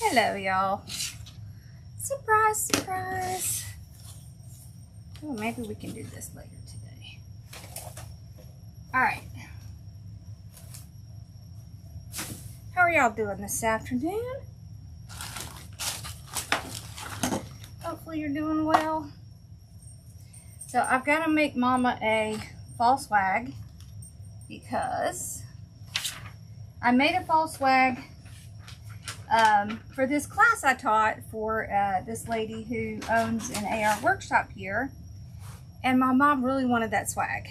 Hello, y'all. Surprise, surprise. Oh, maybe we can do this later today. All right. How are y'all doing this afternoon? Hopefully you're doing well. So I've got to make Mama a fall swag because I made a fall swag for this class I taught for this lady who owns an AR workshop here, and my mom really wanted that swag,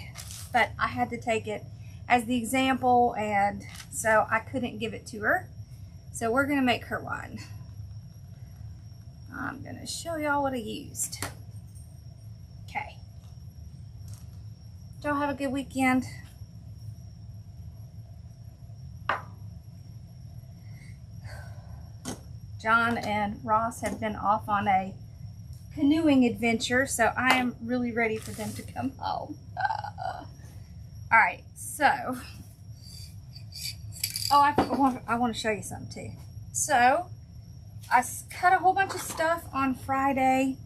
but I had to take it as the example, and so I couldn't give it to her. So we're gonna make her one. I'm gonna show y'all what I used. Okay. Y'all have a good weekend. John and Ross have been off on a canoeing adventure, so I am really ready for them to come home. All right, so, I want to show you something too. So, I cut a whole bunch of stuff on Friday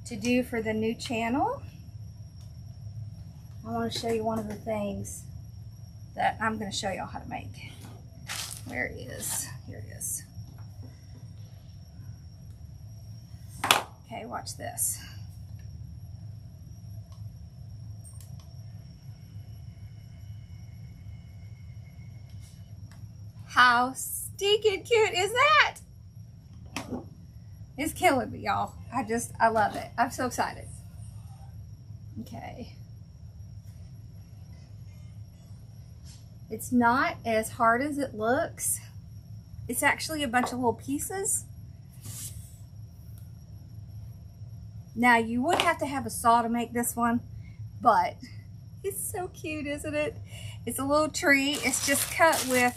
to do for the new channel. I want to show you one of the things that I'm going to show y'all how to make. Where it is? Here it is. Okay, watch this. How stinking cute is that? It's killing me, y'all. I love it. I'm so excited. Okay. It's not as hard as it looks. It's actually a bunch of little pieces. Now, you would have to have a saw to make this one, but it's so cute, isn't it? It's a little tree. It's just cut with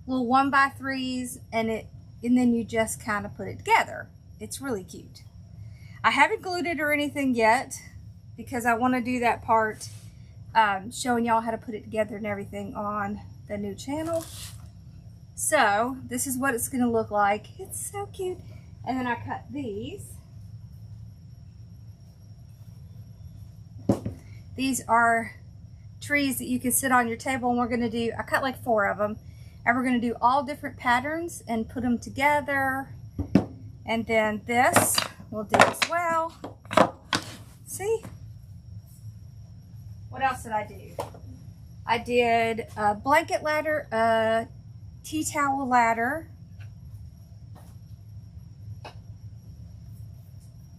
little 1x3s, and then you just kind of put it together. It's really cute. I haven't glued it or anything yet because I want to do that part showing y'all how to put it together and everything on the new channel. So this is what it's going to look like. It's so cute. And then I cut these. These are trees that you can sit on your table, and we're going to do, I cut like 4 of them, and we're going to do all different patterns and put them together. And then this we'll do as well. See? What else did I do? I did a blanket ladder, a tea towel ladder.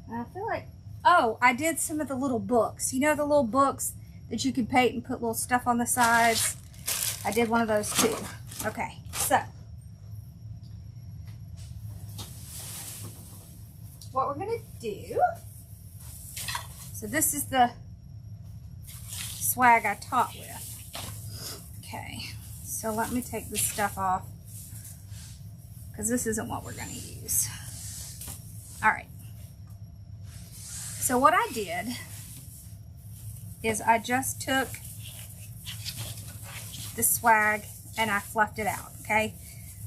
And I feel like, oh, I did some of the little books. You know the little books that you can paint and put little stuff on the sides? I did one of those too. Okay, so what we're going to do, so this is the swag I taught with. Okay, so let me take this stuff off because this isn't what we're going to use. All right. So what I did is I just took the swag and I fluffed it out, okay?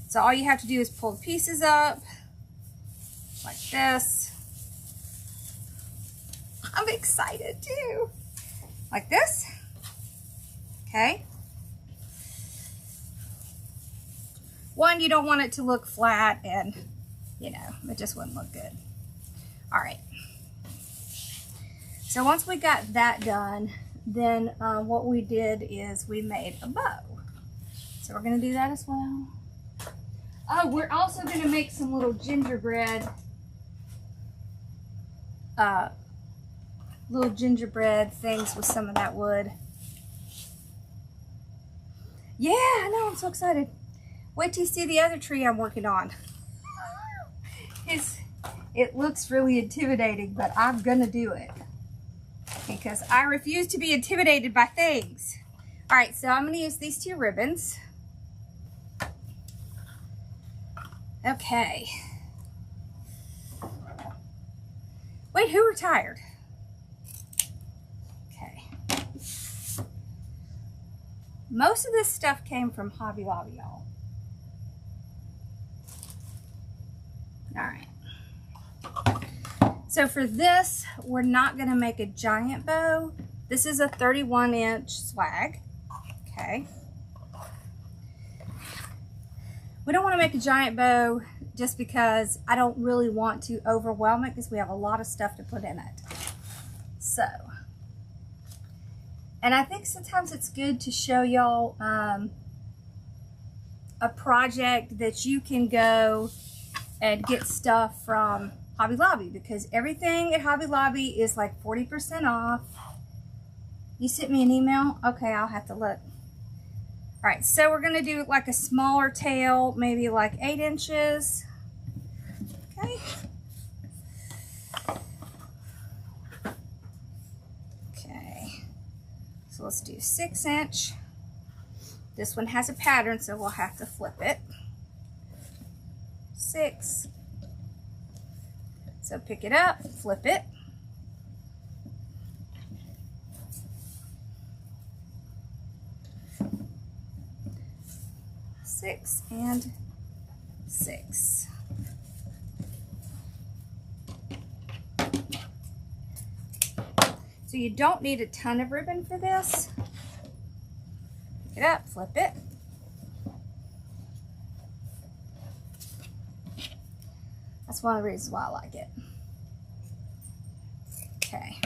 So all you have to do is pull the pieces up like this. I'm excited too. Like this, okay? One, you don't want it to look flat and, you know, it just wouldn't look good. All right. So once we got that done, then what we did is we made a bow. So we're going to do that as well. Oh, we're also going to make some little gingerbread, things with some of that wood. Yeah, I know, I'm so excited. Wait till you see the other tree I'm working on. It looks really intimidating, but I'm going to do it. Because I refuse to be intimidated by things. All right, so I'm going to use these 2 ribbons. Okay. Wait, who retired? Okay. Most of this stuff came from Hobby Lobby, y'all. All right. So for this, we're not going to make a giant bow. This is a 31-inch swag. Okay. We don't want to make a giant bow just because I don't really want to overwhelm it because we have a lot of stuff to put in it. So, and I think sometimes it's good to show y'all a project that you can go and get stuff from Hobby Lobby, because everything at Hobby Lobby is like 40% off. You sent me an email? Okay, I'll have to look. All right, so we're gonna do like a smaller tail, maybe like 8 inches. Okay. Okay, so let's do 6 inch. This one has a pattern, so we'll have to flip it. 6. So pick it up, flip it. 6 and 6. So you don't need a ton of ribbon for this. Pick it up, flip it. That's one of the reasons why I like it. Okay.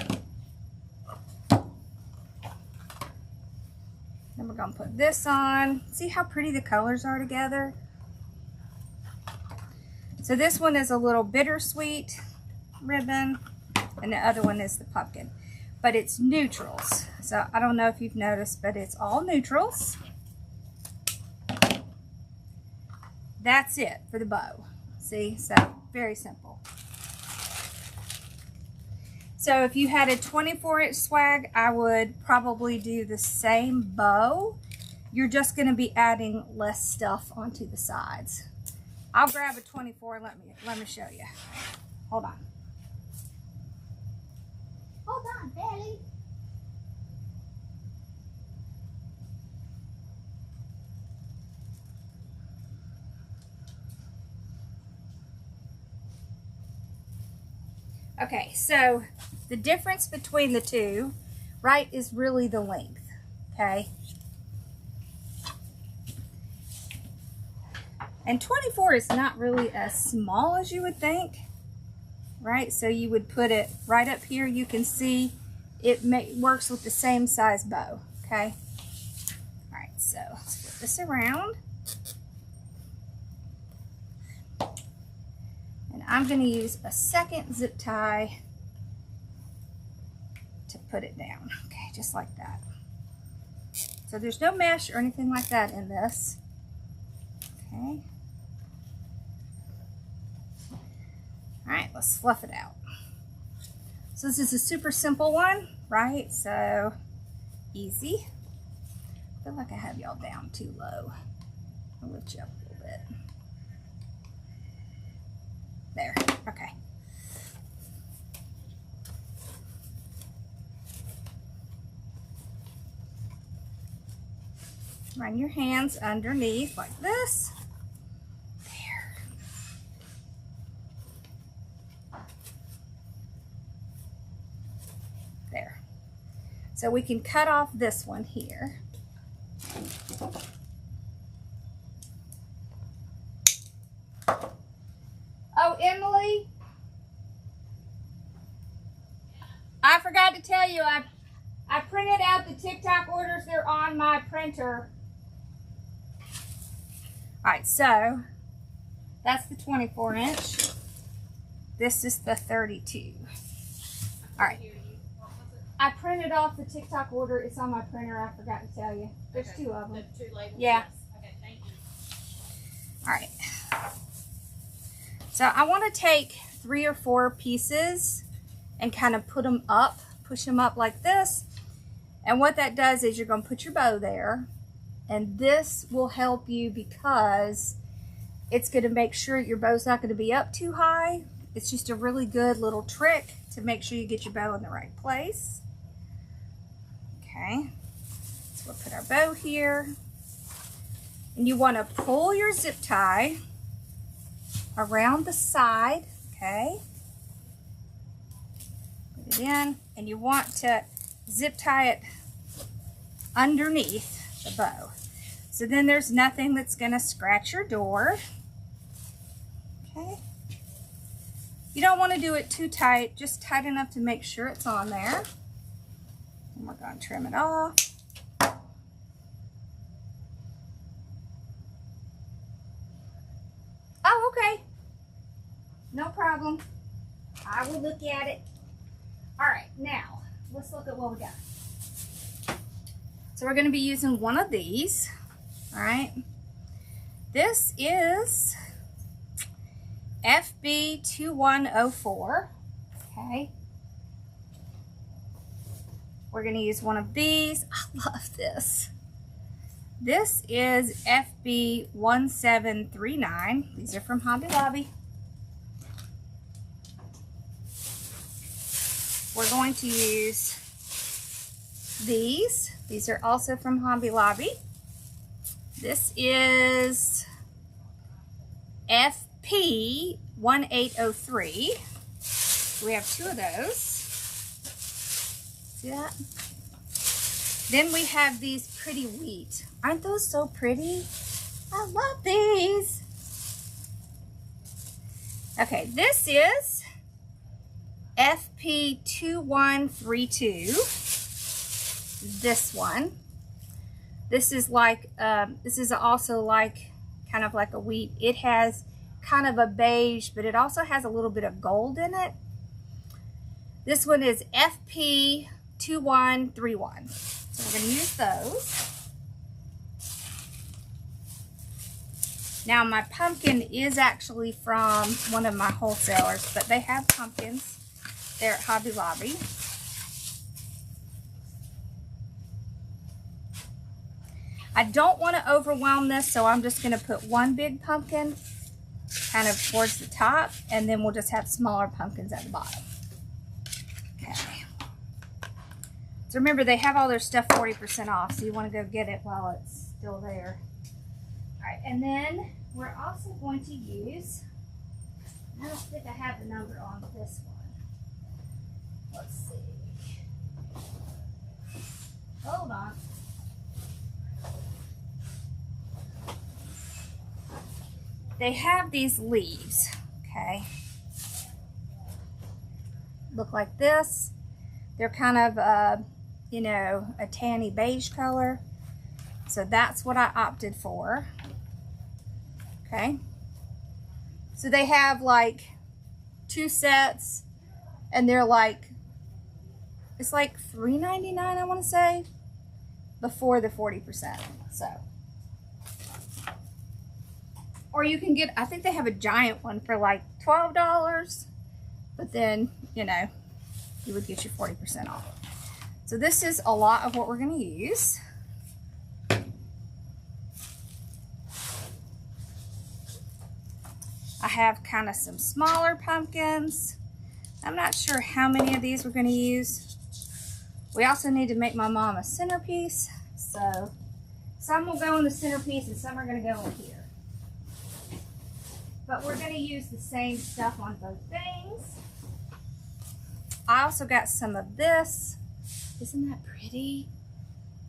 Then we're going to put this on. See how pretty the colors are together? So this one is a little bittersweet ribbon, and the other one is the pumpkin. But it's neutrals. So I don't know if you've noticed, but it's all neutrals. That's it for the bow. See? So very simple. So if you had a 24-inch swag, I would probably do the same bow. You're just going to be adding less stuff onto the sides. I'll grab a 24 and let me show you. Hold on. Hold on, Betty. Okay, so the difference between the two, right, is really the length, okay? And 24 is not really as small as you would think, right? So you would put it right up here. You can see it works with the same size bow, okay? All right, so let's flip this around. And I'm going to use a second zip tie to put it down. Okay, just like that. So there's no mesh or anything like that in this. Okay. All right, let's fluff it out. So this is a super simple one, right? So easy. I feel like I have y'all down too low. I'll lift you up a little bit. There, okay. Run your hands underneath like this. There. There. So we can cut off this one here. Oh, Emily, I forgot to tell you, I printed out the TikTok orders. They're on my printer. All right, so that's the 24-inch. This is the 32. All right. I printed off the TikTok order. It's on my printer. I forgot to tell you. There's two of them. The two labels? Yeah. Yes. Okay, thank you. All right. So I want to take 3 or 4 pieces and kind of put them up, push them up like this. And what that does is you're going to put your bow there. And this will help you because it's going to make sure your bow's not going to be up too high. It's just a really good little trick to make sure you get your bow in the right place. Okay. So we'll put our bow here. And you want to pull your zip tie around the side, okay? Put it in, and you want to zip tie it underneath the bow. So then there's nothing that's gonna scratch your door, okay? You don't want to do it too tight, just tight enough to make sure it's on there. And we're gonna trim it off. Oh, okay. No problem. I will look at it. All right, now let's look at what we got. So we're going to be using one of these. All right. This is FB2104. Okay. We're going to use one of these. I love this. This is FB1739. These are from Hobby Lobby. We're going to use these. These are also from Hobby Lobby. This is FP1803. We have two of those. See that? Then we have these pretty wheat. Aren't those so pretty? I love these. Okay, this is FP2132. This one. This is like, this is also like, kind of like a wheat. It has kind of a beige, but it also has a little bit of gold in it. This one is FP2131. So we're going to use those. Now my pumpkin is actually from one of my wholesalers, but they have pumpkins there at Hobby Lobby. I don't want to overwhelm this, so I'm just going to put one big pumpkin kind of towards the top, and then we'll just have smaller pumpkins at the bottom. Okay. So remember, they have all their stuff 40% off, so you want to go get it while it's still there. All right, and then we're also going to use, I don't think I have the number on this one. Let's see. Hold on. They have these leaves, okay? Look like this. They're kind of, you know, a tanny beige color. So that's what I opted for. Okay. So they have like 2 sets, and they're like, it's like $3.99, I want to say, before the 40%. So. Or you can get, I think they have a giant one for like $12, but then, you know, you would get your 40% off. So this is a lot of what we're going to use. I have kind of some smaller pumpkins. I'm not sure how many of these we're going to use. We also need to make my mom a centerpiece. So some will go in the centerpiece and some are going to go in here. But we're going to use the same stuff on both things. I also got some of this. Isn't that pretty?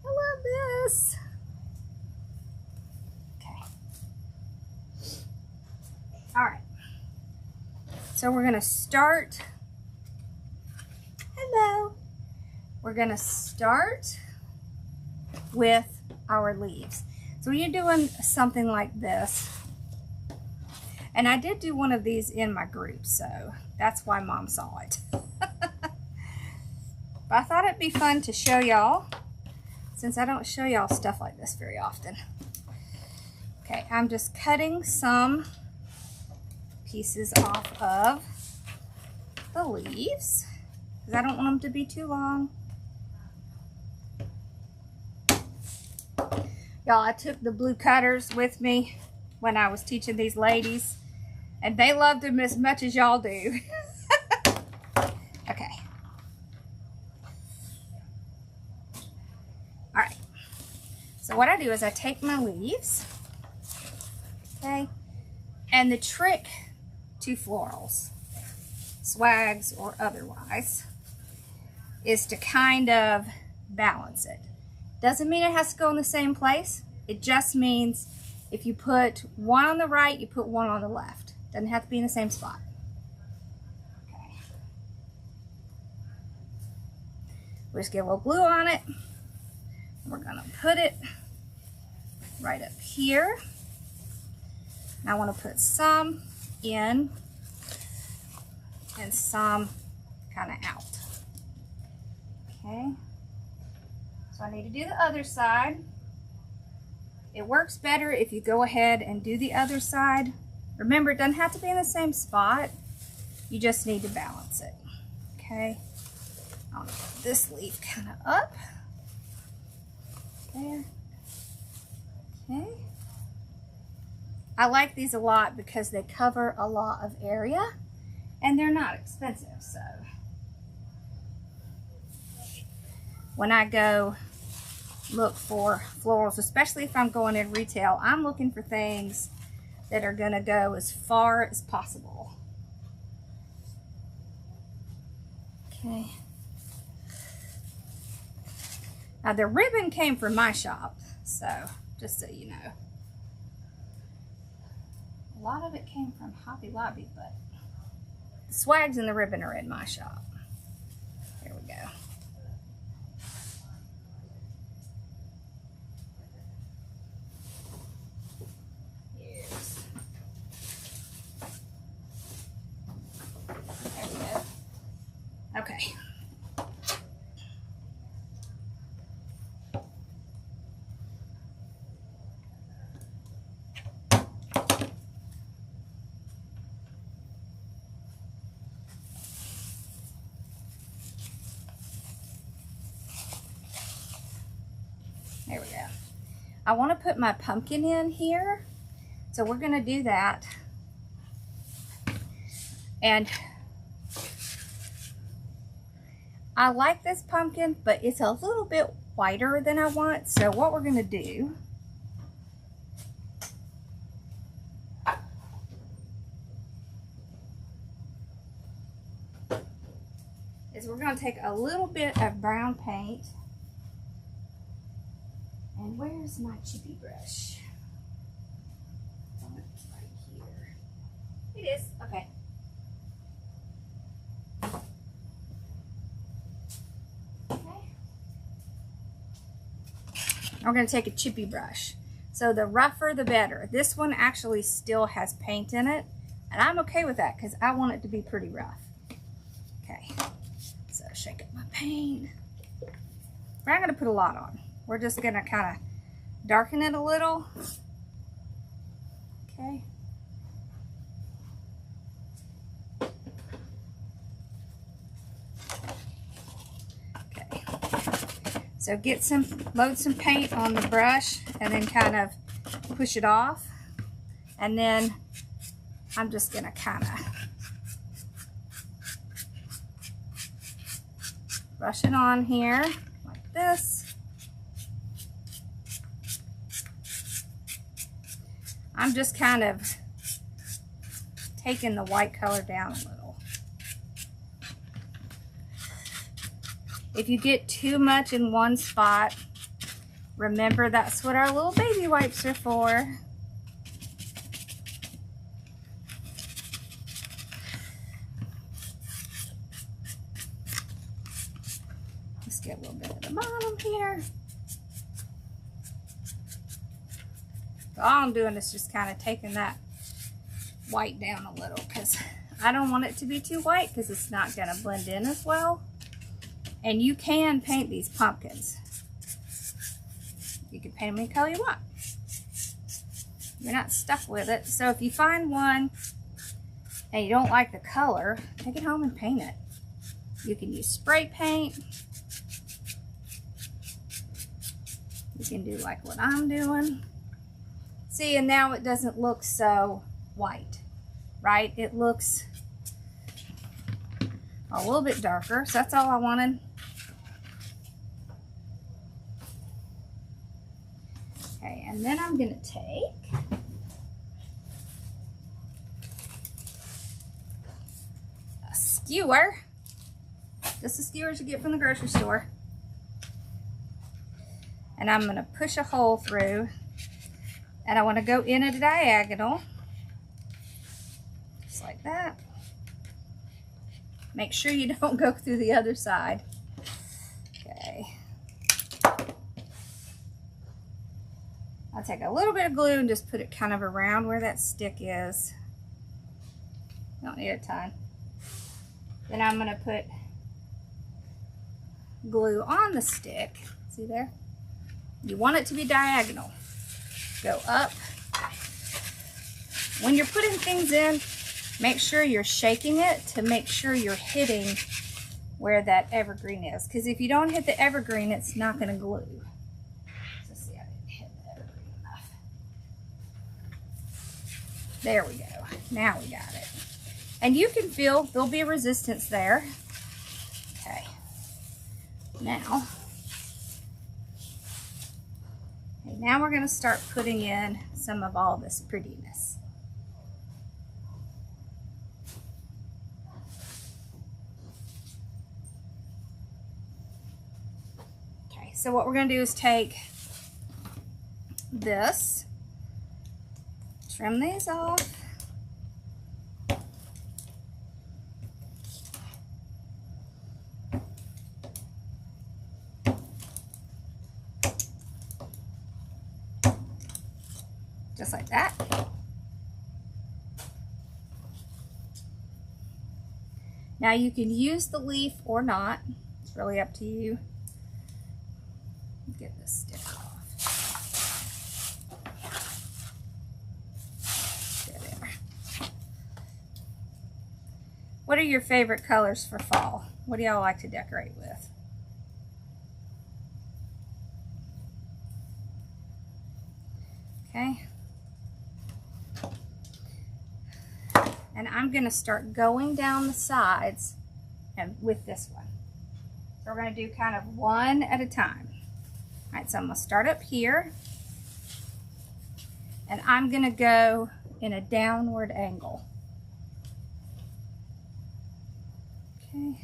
I love this. Okay. All right. So we're going to start. Hello. We're going to start with our leaves. So when you're doing something like this, and I did do one of these in my group, so that's why Mom saw it. But I thought it'd be fun to show y'all, since I don't show y'all stuff like this very often. Okay, I'm just cutting some pieces off of the leaves, because I don't want them to be too long. Y'all, I took the blue cutters with me when I was teaching these ladies, and they loved them as much as y'all do. Okay. All right. So what I do is I take my leaves, okay, and the trick to florals, swags or otherwise, is to kind of balance it. Doesn't mean it has to go in the same place. It just means if you put one on the right, you put one on the left. Doesn't have to be in the same spot. Okay. We'll just get a little glue on it. We're gonna put it right up here. I want to put some in and some kind of out. Okay. So I need to do the other side. It works better if you go ahead and do the other side. Remember, it doesn't have to be in the same spot. You just need to balance it. Okay. I'll put this leaf kind of up. There. Okay. I like these a lot because they cover a lot of area and they're not expensive. So when I go look for florals, especially if I'm going in retail, I'm looking for things that are going to go as far as possible. Okay. Now the ribbon came from my shop, so just so you know. A lot of it came from Hobby Lobby, but the swags and the ribbon are in my shop. There we go. Yes. There we go. Okay. There we go. I want to put my pumpkin in here, so we're going to do that. And I like this pumpkin, but it's a little bit whiter than I want. So what we're going to do is we're going to take a little bit of brown paint. And where's my chippy brush? Oh, it's right here. It is. Okay. Okay. We're going to take a chippy brush. So the rougher the better. This one actually still has paint in it. And I'm okay with that because I want it to be pretty rough. Okay. So shake up my paint. We're not going to put a lot on. We're just going to kind of darken it a little. Okay. Okay. So load some paint on the brush and then kind of push it off. And then I'm just going to kind of brush it on here like this. I'm just kind of taking the white color down a little. If you get too much in one spot, remember that's what our little baby wipes are for. Let's get a little bit at the bottom here. All I'm doing is just kind of taking that white down a little because I don't want it to be too white because it's not going to blend in as well. And you can paint these pumpkins. You can paint them any color you want. You're not stuck with it. So if you find one and you don't like the color, take it home and paint it. You can use spray paint. You can do like what I'm doing. See, and now it doesn't look so white, right? It looks a little bit darker, so that's all I wanted. Okay, and then I'm going to take skewer. Just the skewers you get from the grocery store. And I'm going to push a hole through. And I want to go in at a diagonal. Just like that. Make sure you don't go through the other side. Okay. I'll take a little bit of glue and just put it kind of around where that stick is. Don't need a ton. Then I'm going to put glue on the stick. See there? You want it to be diagonal. Go up. When you're putting things in, make sure you're shaking it to make sure you're hitting where that evergreen is. Because if you don't hit the evergreen, it's not going to glue. Let's see, I didn't hit the evergreen enough. There we go. Now we got it. And you can feel there'll be a resistance there. Okay. Now we're going to start putting in some of all this prettiness. Okay, so what we're going to do is take this, trim these off. Just like that. Now you can use the leaf or not. It's really up to you. Get this stick off. There. What are your favorite colors for fall? What do y'all like to decorate with? Okay. And I'm going to start going down the sides and with this one. So we're going to do kind of one at a time. All right, so I'm going to start up here. And I'm going to go in a downward angle. Okay.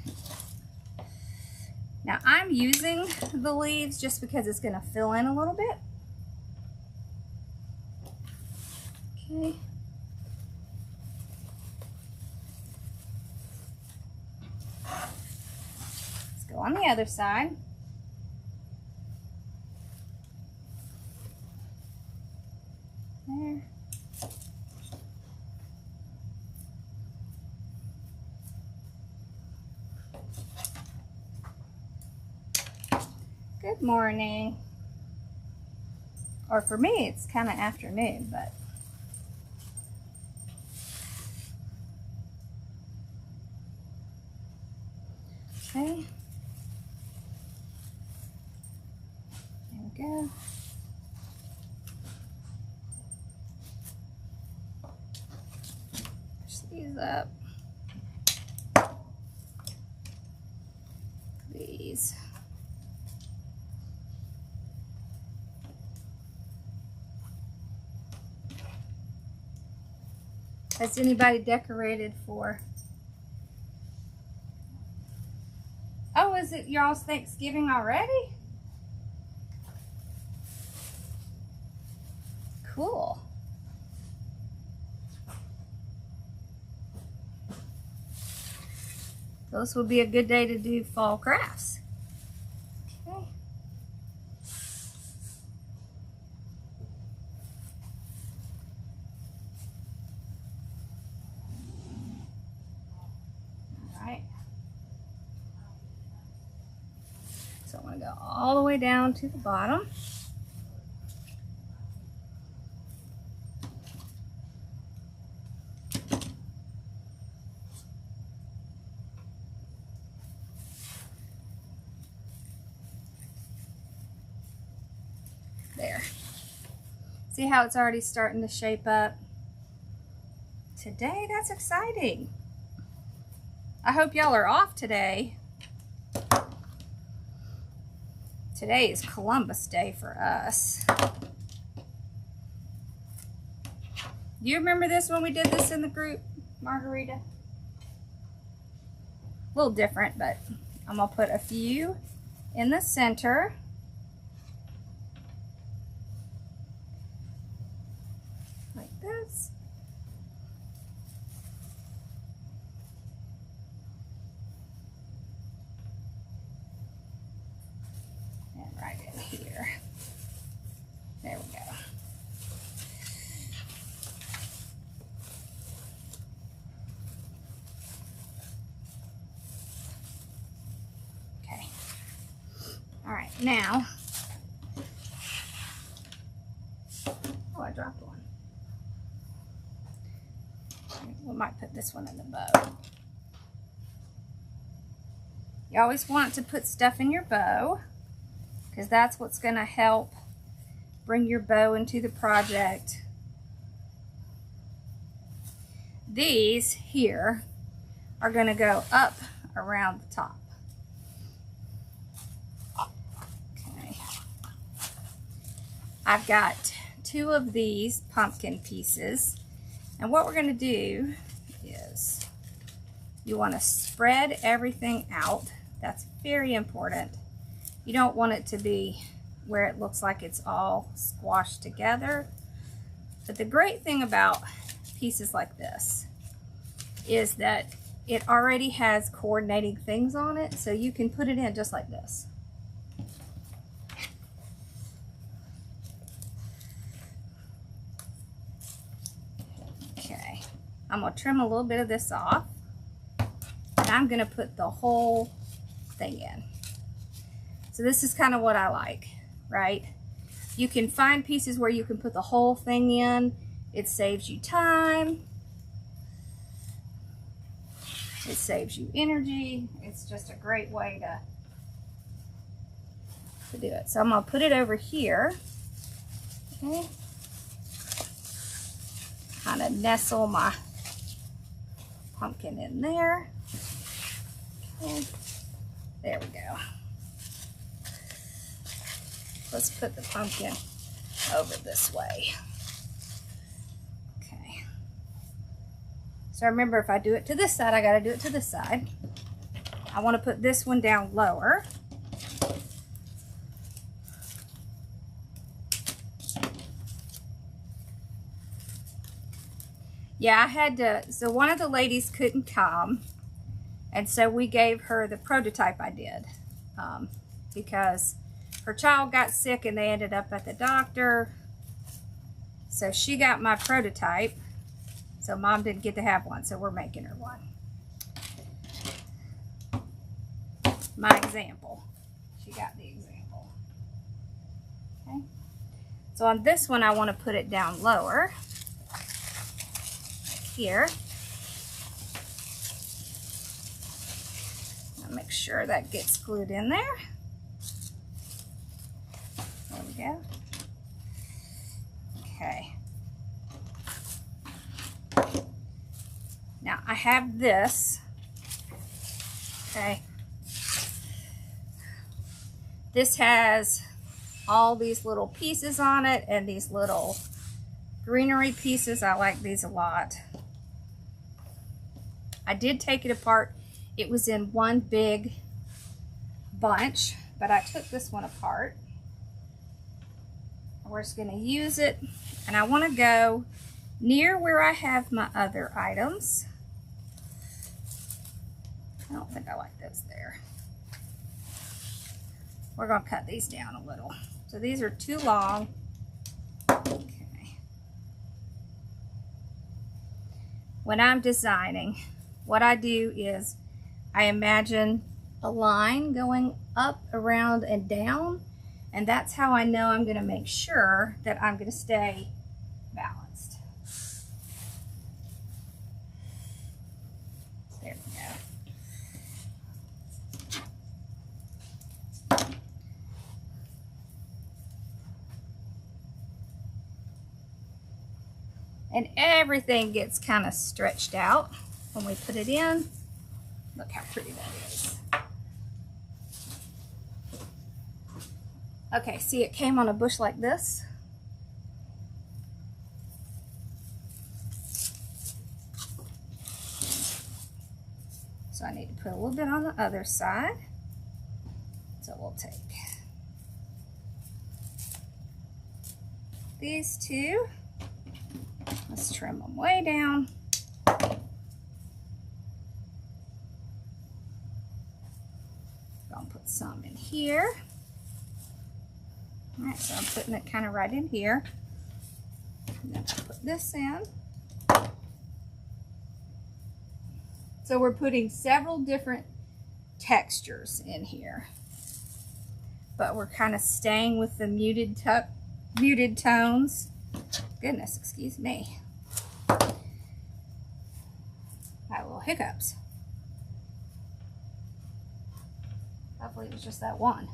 Now I'm using the leaves just because it's going to fill in a little bit. Okay. Let's go on the other side. There. Good morning. Or for me, it's kind of afternoon, but okay. There we go. Push these up. These. Has anybody decorated for? Oh, is it y'all's Thanksgiving already? Cool. So this would be a good day to do fall crafts. Okay. All right. So I'm going to go all the way down to the bottom. There. See how it's already starting to shape up? Today, that's exciting. I hope y'all are off today. Today is Columbus Day for us. Do you remember this when we did this in the group, Margarita? A little different, but I'm gonna put a few in the center. Like this. And right in here. There we go. Okay. All right, now, oh, I dropped one. We might put this one in the bow. You always want to put stuff in your bow because that's what's going to help bring your bow into the project. These here are going to go up around the top. Okay. I've got 2 of these pumpkin pieces, and what we're going to do is you want to spread everything out. That's very important. You don't want it to be where it looks like it's all squashed together. But the great thing about pieces like this is that it already has coordinating things on it, so you can put it in just like this. Okay, I'm gonna trim a little bit of this off, and I'm gonna put the whole thing in. So this is kind of what I like, right? You can find pieces where you can put the whole thing in. It saves you time. It saves you energy. It's just a great way to do it. So I'm gonna put it over here. Okay. Kind of nestle my pumpkin in there. Okay. There we go. Let's put the pumpkin over this way. Okay. So remember, if I do it to this side, I got to do it to this side. I want to put this one down lower. Yeah, I had to, so one of the ladies couldn't come, and so we gave her the prototype I did, because her child got sick and they ended up at the doctor. So she got my prototype. So Mom didn't get to have one, so we're making her one. My example. She got the example. Okay. So on this one, I want to put it down lower. Like here. I'll make sure that gets glued in there. There we go. Okay. Now I have this. Okay. This has all these little pieces on it and these little greenery pieces. I like these a lot. I did take it apart. It was in one big bunch, but I took this one apart. We're just going to use it, and I want to go near where I have my other items. I don't think I like those there. We're going to cut these down a little. So these are too long. Okay. When I'm designing, what I do is I imagine a line going up, around, and down. And that's how I know I'm going to make sure that I'm going to stay balanced. There we go. And everything gets kind of stretched out when we put it in. Look how pretty that is. Okay, see, it came on a bush like this. So So I need to put a little bit on the other side. So we'll take these two. Let's trim them way down. Gonna put some in here. All right, so I'm putting it kind of right in here. And then I'll put this in. So we're putting several different textures in here, but we're kind of staying with the muted tones. Goodness, excuse me. Got little hiccups. Hopefully it was just that one.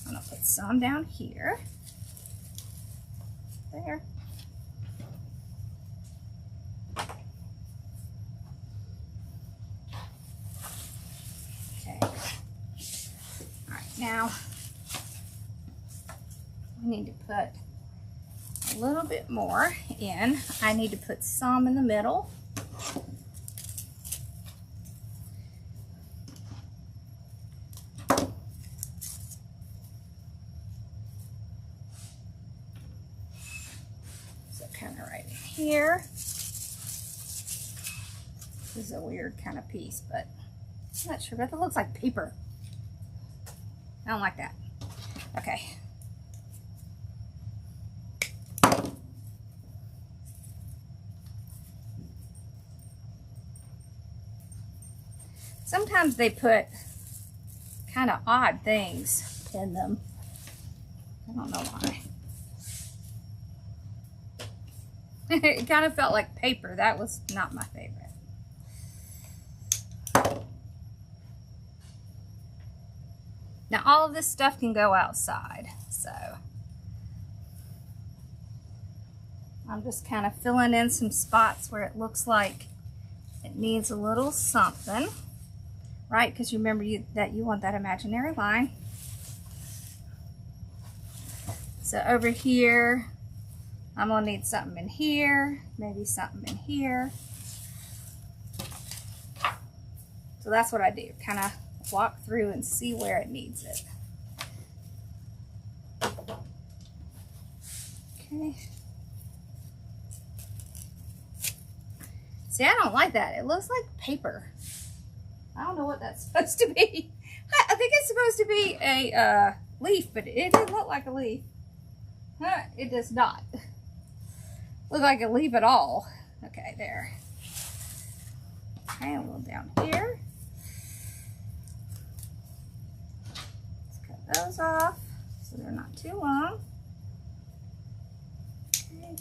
I'm gonna put some down here. There. Okay. All right, now we need to put a little bit more in. I need to put some in the middle. So kind of right here. This is a weird kind of piece, but I'm not sure, but it looks like paper. I don't like that. Okay. Sometimes they put kind of odd things in them. I don't know why. It kind of felt like paper. That was not my favorite. Now all of this stuff can go outside, so I'm just kind of filling in some spots where it looks like it needs a little something, right? Because you remember that you want that imaginary line. So over here, I'm gonna need something in here, maybe something in here. So that's what I do, kind of walk through and see where it needs it. Okay. See, I don't like that. It looks like paper. I don't know what that's supposed to be. I think it's supposed to be a leaf, but it doesn't look like a leaf. It does not look like a leaf at all. Okay, there. Okay, a little down here. Those off so they're not too long. Okay.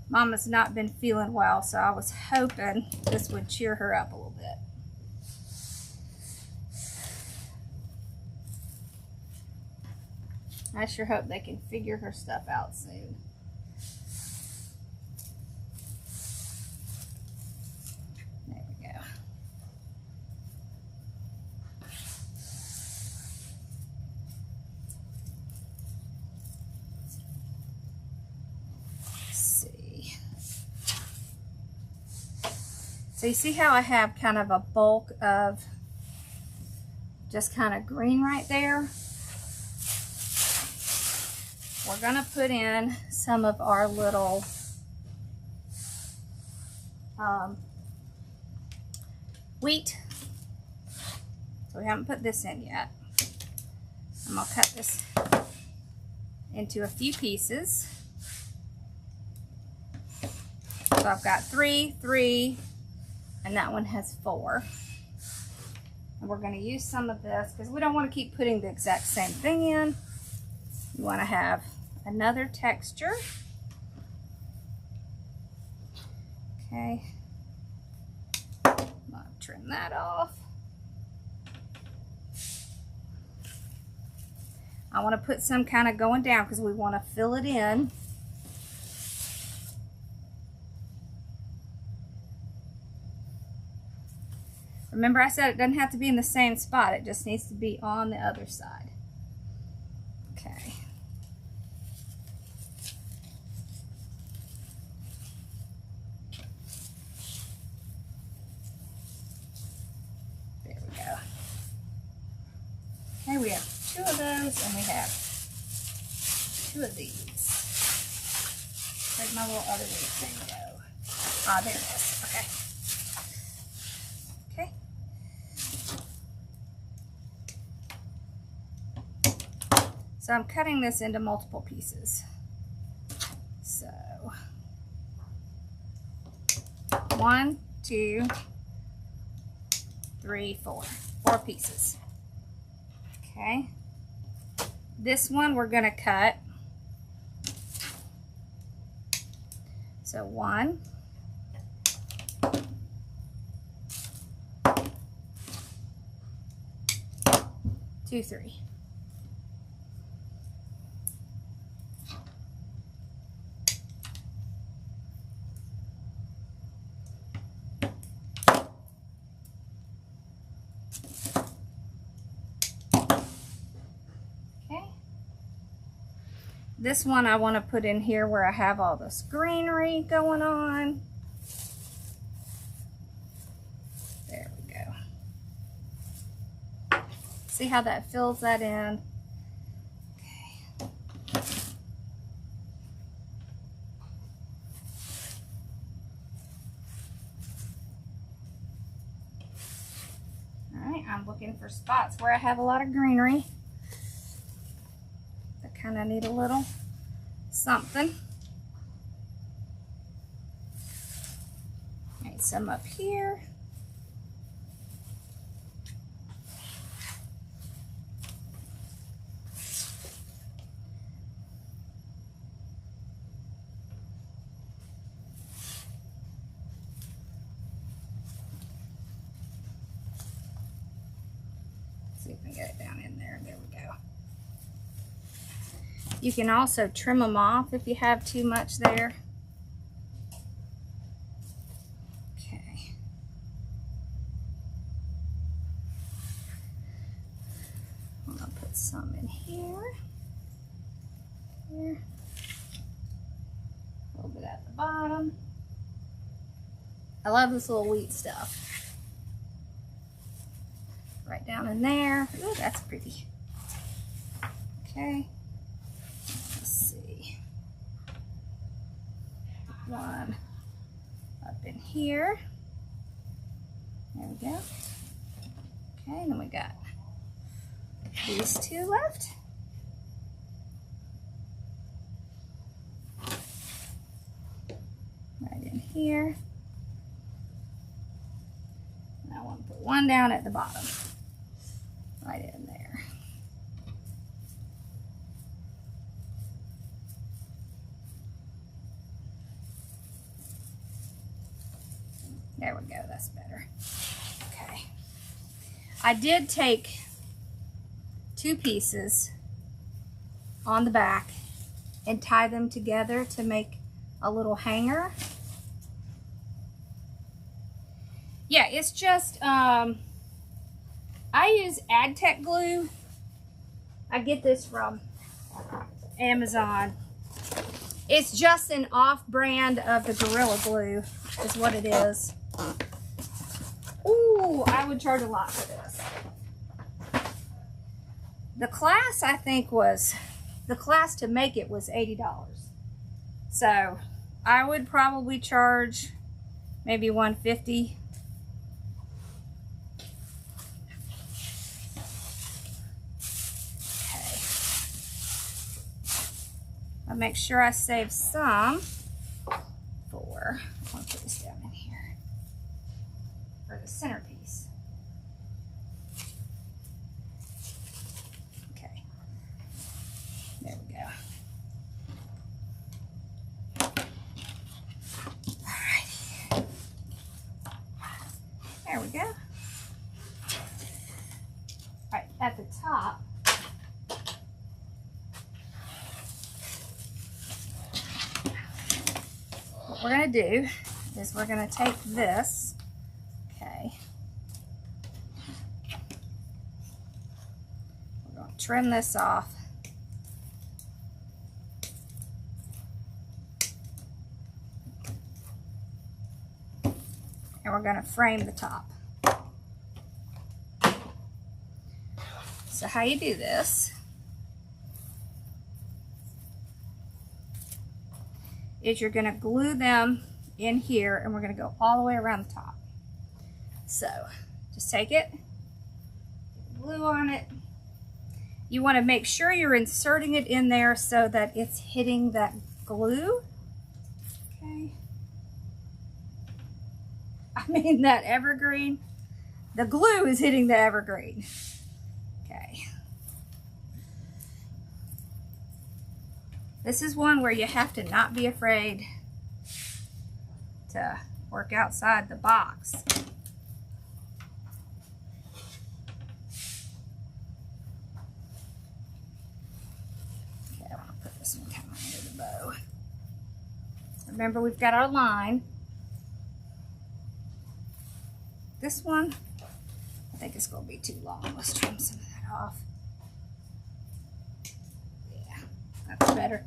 Mama's not been feeling well, so I was hoping this would cheer her up a little bit. I sure hope they can figure her stuff out soon. There we go. So you see how I have kind of a bulk of just kind of green right there? We're gonna put in some of our little wheat. So we haven't put this in yet. I'm gonna cut this into a few pieces. So I've got 3, 3, and that one has 4. And we're going to use some of this because we don't want to keep putting the exact same thing in. You want to have another texture. Okay. I'm going to trim that off. I want to put some kind of going down because we want to fill it in. Remember I said it doesn't have to be in the same spot, it just needs to be on the other side. Okay. 2 of those, and we have 2 of these. Where'd my little other leaf thing go? Ah, there it is. Okay. So I'm cutting this into multiple pieces. So 1, 2, 3, 4. 4 pieces. Okay. This one we're going to cut. So 1, 2, 3. This one I want to put in here where I have all this greenery going on. There we go. See how that fills that in? Okay. All right, I'm looking for spots where I have a lot of greenery. Kind of need a little something. Need some up here. See if we can get it down in there. There we go. You can also trim them off if you have too much there. Okay. I'm going to put some in here. Here. A little bit at the bottom. I love this little wheat stuff. Right down in there. Ooh, that's pretty. Okay. One up in here. There we go. Okay, and then we got these 2 left. Right in here. And I want to put one down at the bottom. Right in there. There we go, that's better. Okay. I did take 2 pieces on the back and tie them together to make a little hanger. Yeah, it's just, I use Agtech glue. I get this from Amazon. It's just an off-brand of the Gorilla Glue, is what it is. Ooh, I would charge a lot for this. The class, I think, was, the class to make it was $80. So I would probably charge maybe $150. Okay. I'll make sure I save some for, I want to put this down in here, for the centerpiece. Okay, there we go. Alrighty, there we go. Alright, at the top, what we're going to do is we're going to take this, okay, we're going to trim this off, and we're going to frame the top. So how you do this is you're going to glue them in here, and we're going to go all the way around the top. So just take it, glue on it. You want to make sure you're inserting it in there so that it's hitting that glue. Okay. I mean that evergreen. The glue is hitting the evergreen. Okay. This is one where you have to not be afraid to work outside the box. Okay, I want to put this one kind of under the bow. Remember, we've got our line. This one, I think it's going to be too long. Let's trim some of that off. Yeah, that's better.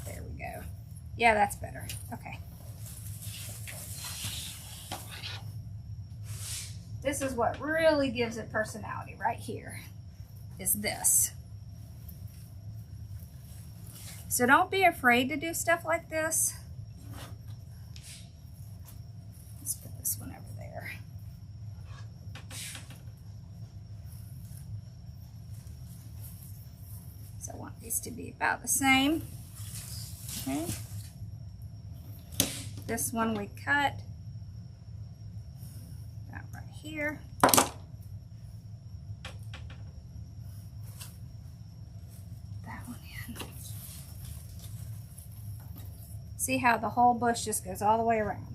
There we go. Yeah, that's better. Okay. This is what really gives it personality right here, is this. So don't be afraid to do stuff like this. Let's put this one over there. So I want these to be about the same. Okay. This one we cut about right here. That one in. See how the whole bush just goes all the way around.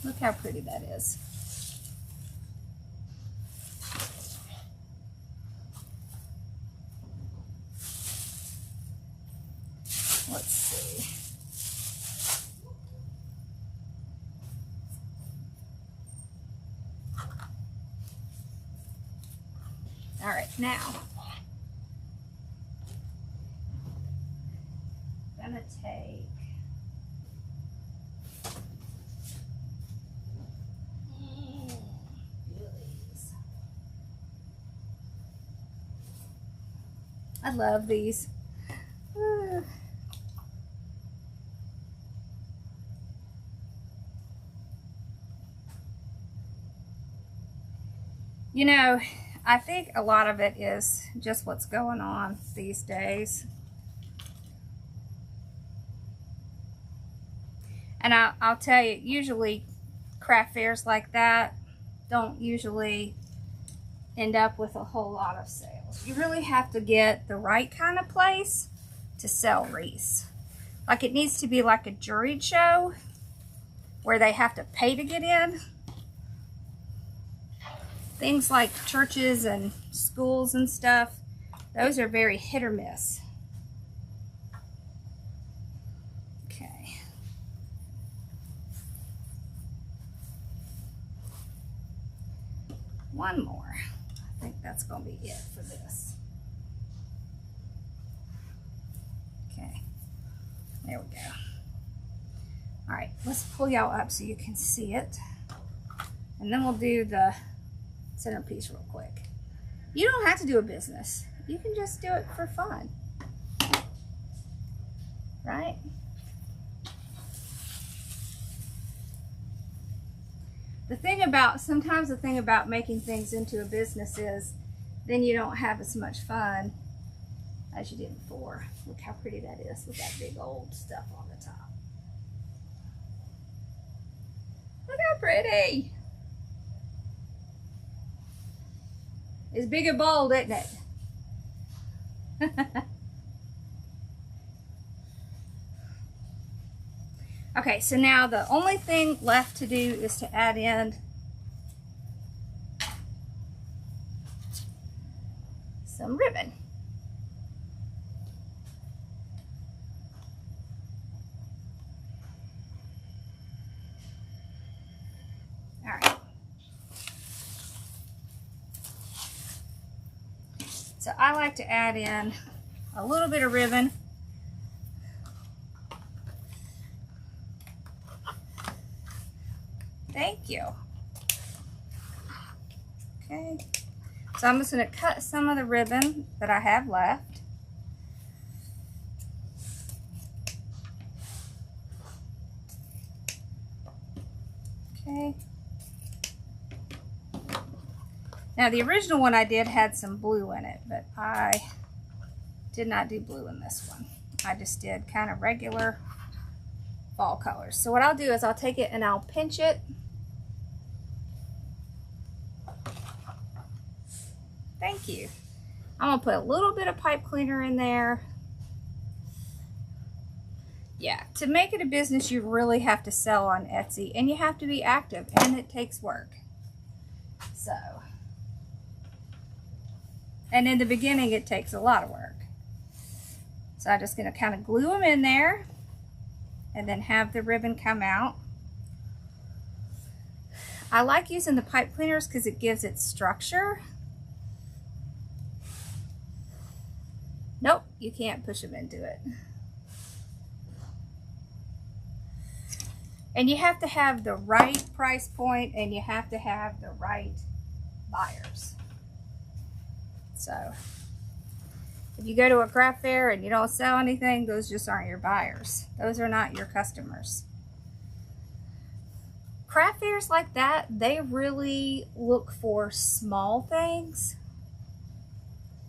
Look how pretty that is. Let's see. All right, now I'm gonna take these. I love these. You know, I think a lot of it is just what's going on these days. And I'll tell you, usually craft fairs like that don't usually end up with a whole lot of sales. You really have to get the right kind of place to sell wreaths. Like, it needs to be like a juried show where they have to pay to get in. Things like churches and schools and stuff, those are very hit or miss. Okay. One more. I think that's going to be it for this. Okay. There we go. All right, let's pull y'all up so you can see it. And then we'll do the centerpiece real quick. You don't have to do a business. You can just do it for fun. Right? Sometimes the thing about making things into a business is then you don't have as much fun as you did before. Look how pretty that is with that big old stuff on the top. Look how pretty. It's big and bold, isn't it? Okay, so now the only thing left to do is to add in some ribbon. All right. So I like to add in a little bit of ribbon. Thank you. Okay. So I'm just going to cut some of the ribbon that I have left. Okay. Now the original one I did had some blue in it, but I did not do blue in this one. I just did kind of regular fall colors. So what I'll do is I'll take it and I'll pinch it. Thank you. I'm going to put a little bit of pipe cleaner in there. Yeah, to make it a business, you really have to sell on Etsy, and you have to be active, and it takes work. So, and in the beginning, it takes a lot of work. So I'm just going to kind of glue them in there, and then have the ribbon come out. I like using the pipe cleaners because it gives it structure. Nope, you can't push them into it. And you have to have the right price point, and you have to have the right buyers. So if you go to a craft fair and you don't sell anything, those just aren't your buyers. Those are not your customers. Craft fairs like that, they really look for small things.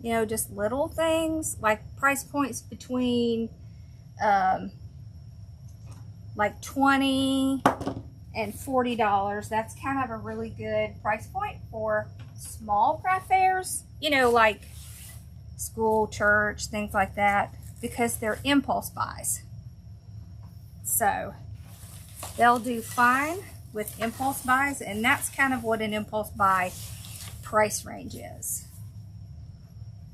You know, just little things, like price points between like $20 and $40. That's kind of a really good price point for small craft fairs, you know, like school, church, things like that, because they're impulse buys. So they'll do fine with impulse buys, and that's kind of what an impulse buy price range is.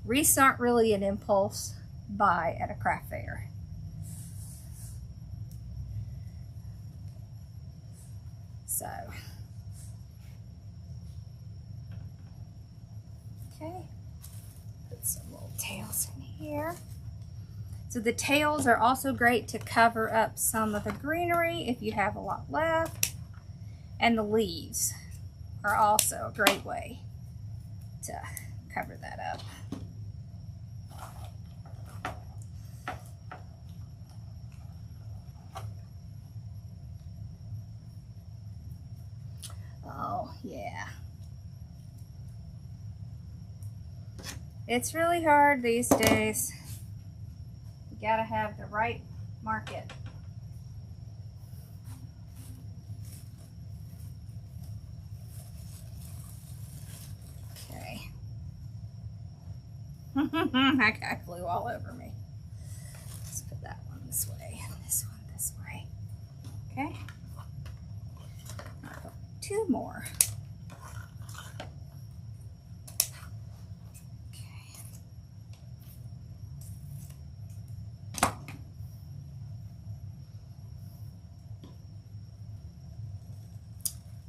Wreaths aren't really an impulse buy at a craft fair. So, okay, put some little tails in here. So the tails are also great to cover up some of the greenery if you have a lot left. And the leaves are also a great way to cover that up. Oh, yeah. It's really hard these days. You gotta have the right market. Okay. I got glue all over me. Let's put that one this way and this one this way. Okay. I'll put 2 more.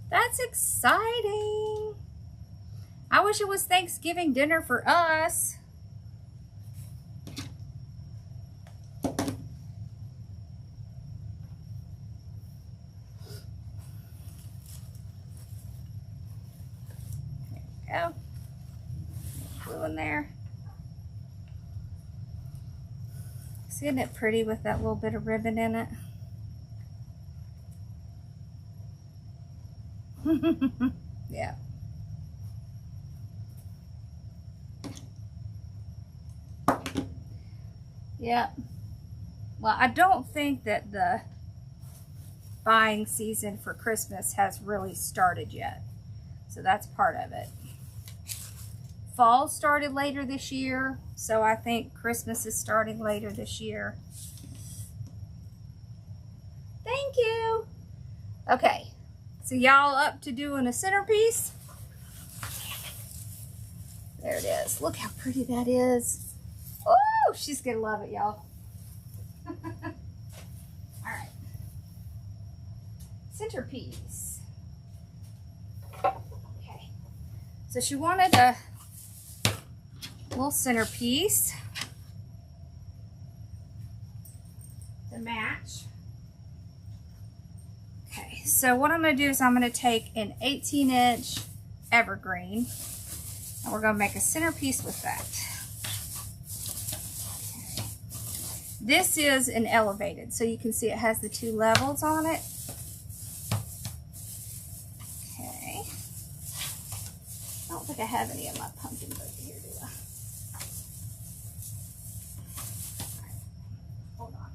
That's exciting. I wish it was Thanksgiving dinner for us. There we go. Glue in there. Isn't it pretty with that little bit of ribbon in it? Yeah. Yeah. Well, I don't think that the buying season for Christmas has really started yet. So that's part of it. Fall started later this year, so I think Christmas is starting later this year. Thank you. Okay. So y'all up to doing a centerpiece? There it is. Look how pretty that is. Oh, she's gonna love it, y'all. All right. Centerpiece. Okay. So she wanted a little centerpiece to match. Okay, so what I'm going to do is I'm going to take an 18-inch evergreen, and we're going to make a centerpiece with that. Okay. This is an elevated, so you can see it has the 2 levels on it. Okay. I don't think I have any of my pumpkins over here, do I? Right. Hold on.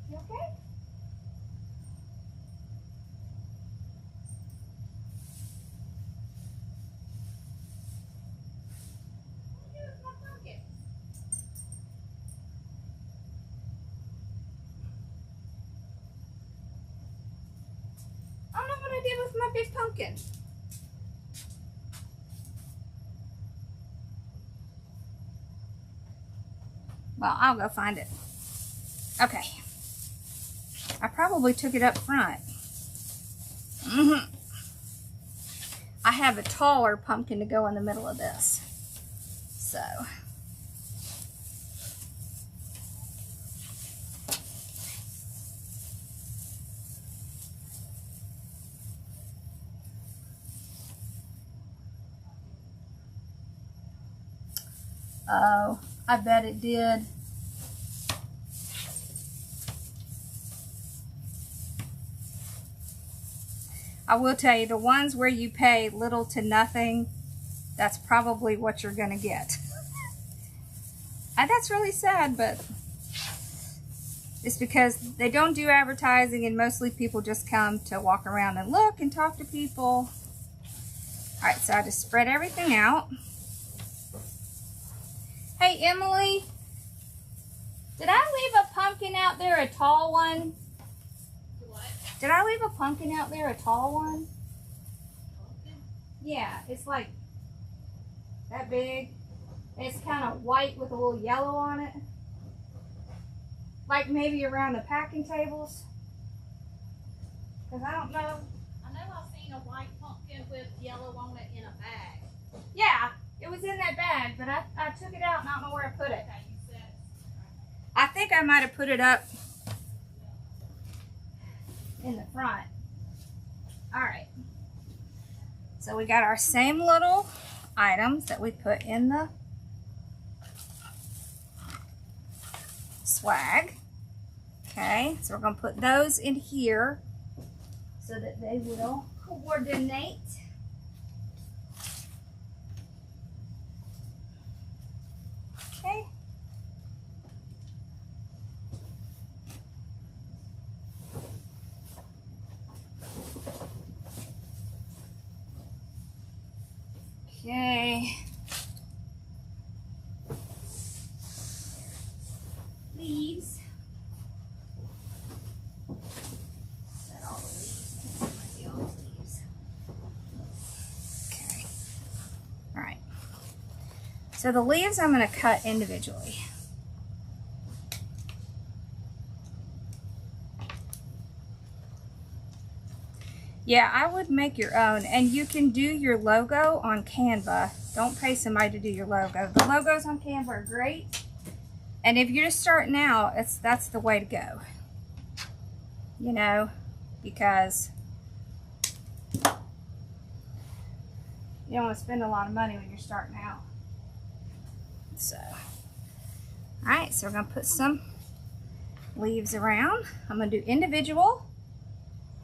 You okay? I don't know what I did with my big pumpkin. Well, I'll go find it. Okay. I probably took it up front. I have a taller pumpkin to go in the middle of this. So. Oh, I bet it did. I will tell you, the ones where you pay little to nothing, that's probably what you're going to get. And that's really sad, but it's because they don't do advertising, and mostly people just come to walk around and look and talk to people. Alright, so I just spread everything out. Hey, Emily, did I leave a pumpkin out there, a tall one? What? Did I leave a pumpkin out there, a tall one? Pumpkin? Yeah, it's like that big. And it's kind of white with a little yellow on it. Like maybe around the packing tables. Because I don't know. I know I've seen a white pumpkin with yellow on it in a bag. Yeah, it was in that bag, but I took it out and I don't know where I put it. Okay, you said. I think I might have put it up in the front. Alright. So we got our same little items that we put in the swag. Okay, so we're going to put those in here so that they will coordinate. Okay. Okay. Leaves. Set all the leaves. Might be all the leaves. Okay. All right. So the leaves I'm going to cut individually. Yeah, I would make your own, and you can do your logo on Canva. Don't pay somebody to do your logo. The logos on Canva are great, and if you're just starting out, that's the way to go. You know, because you don't want to spend a lot of money when you're starting out. So, all right, so we're going to put some leaves around. I'm going to do individual.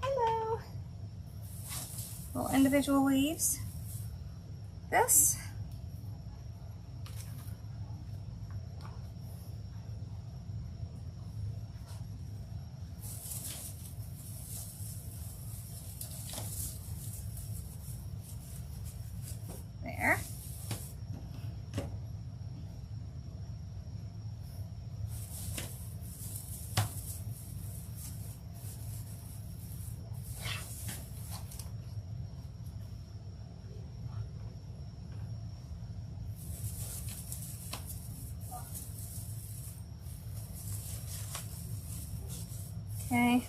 Hello. Little individual leaves. This. There. Okay.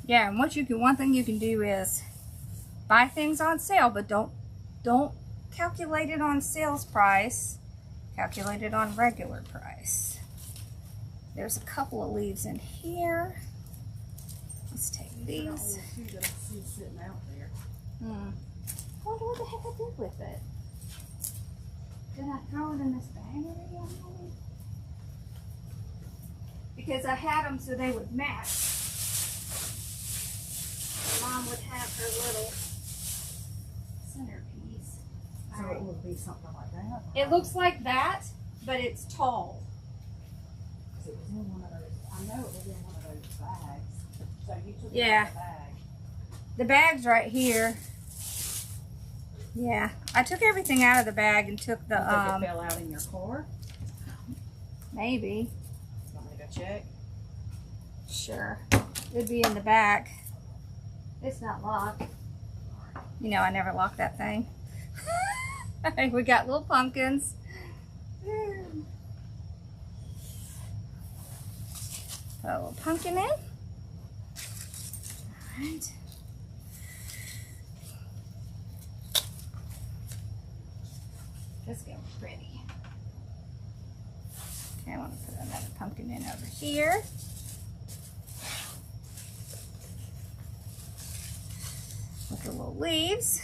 Yeah, and one thing you can do is buy things on sale, but don't calculate it on sales price. Calculate it on regular price. There's a couple of leaves in here. Let's take these. That I see sitting out there. I wonder what the heck I did with it. Did I throw it in this bag already? Because I had them so they would match. Mom would have her little centerpiece. So it would be something like that? It looks like that, but it's tall. Because it was in one of those, I know it was in one of those bags. So you took it Yeah. out of the bag. The bag's right here. Yeah, I took everything out of the bag and took the, You think it fell out in your car? maybe. You want me to go check? Sure. It'd be in the back. It's not locked. You know, I never lock that thing. We got little pumpkins. Put a little pumpkin in. Alright. Just go pretty. Okay, I want to put another pumpkin in over here. With the little leaves.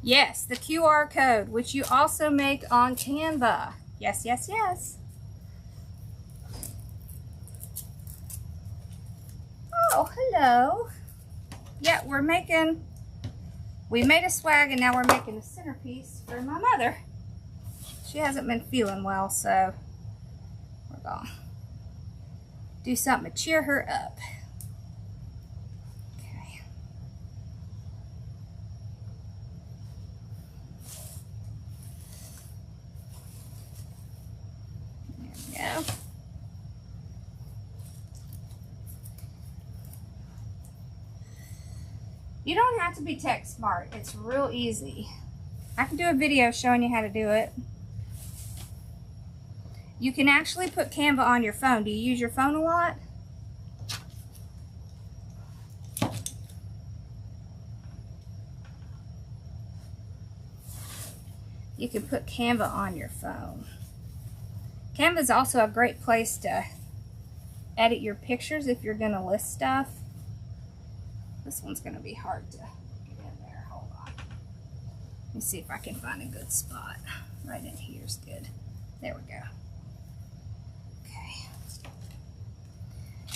Yes, the QR code, which you also make on Canva. Yes, yes, yes. Oh, hello. Yeah, we made a swag and now we're making a centerpiece for my mother. She hasn't been feeling well, so we're gonna do something to cheer her up. Okay. There we go. You don't have to be tech smart. It's real easy. I can do a video showing you how to do it. You can actually put Canva on your phone. Do you use your phone a lot? You can put Canva on your phone. Canva is also a great place to edit your pictures if you're going to list stuff. This one's going to be hard to get in there. Hold on. Let me see if I can find a good spot. Right in here is good. There we go. Okay.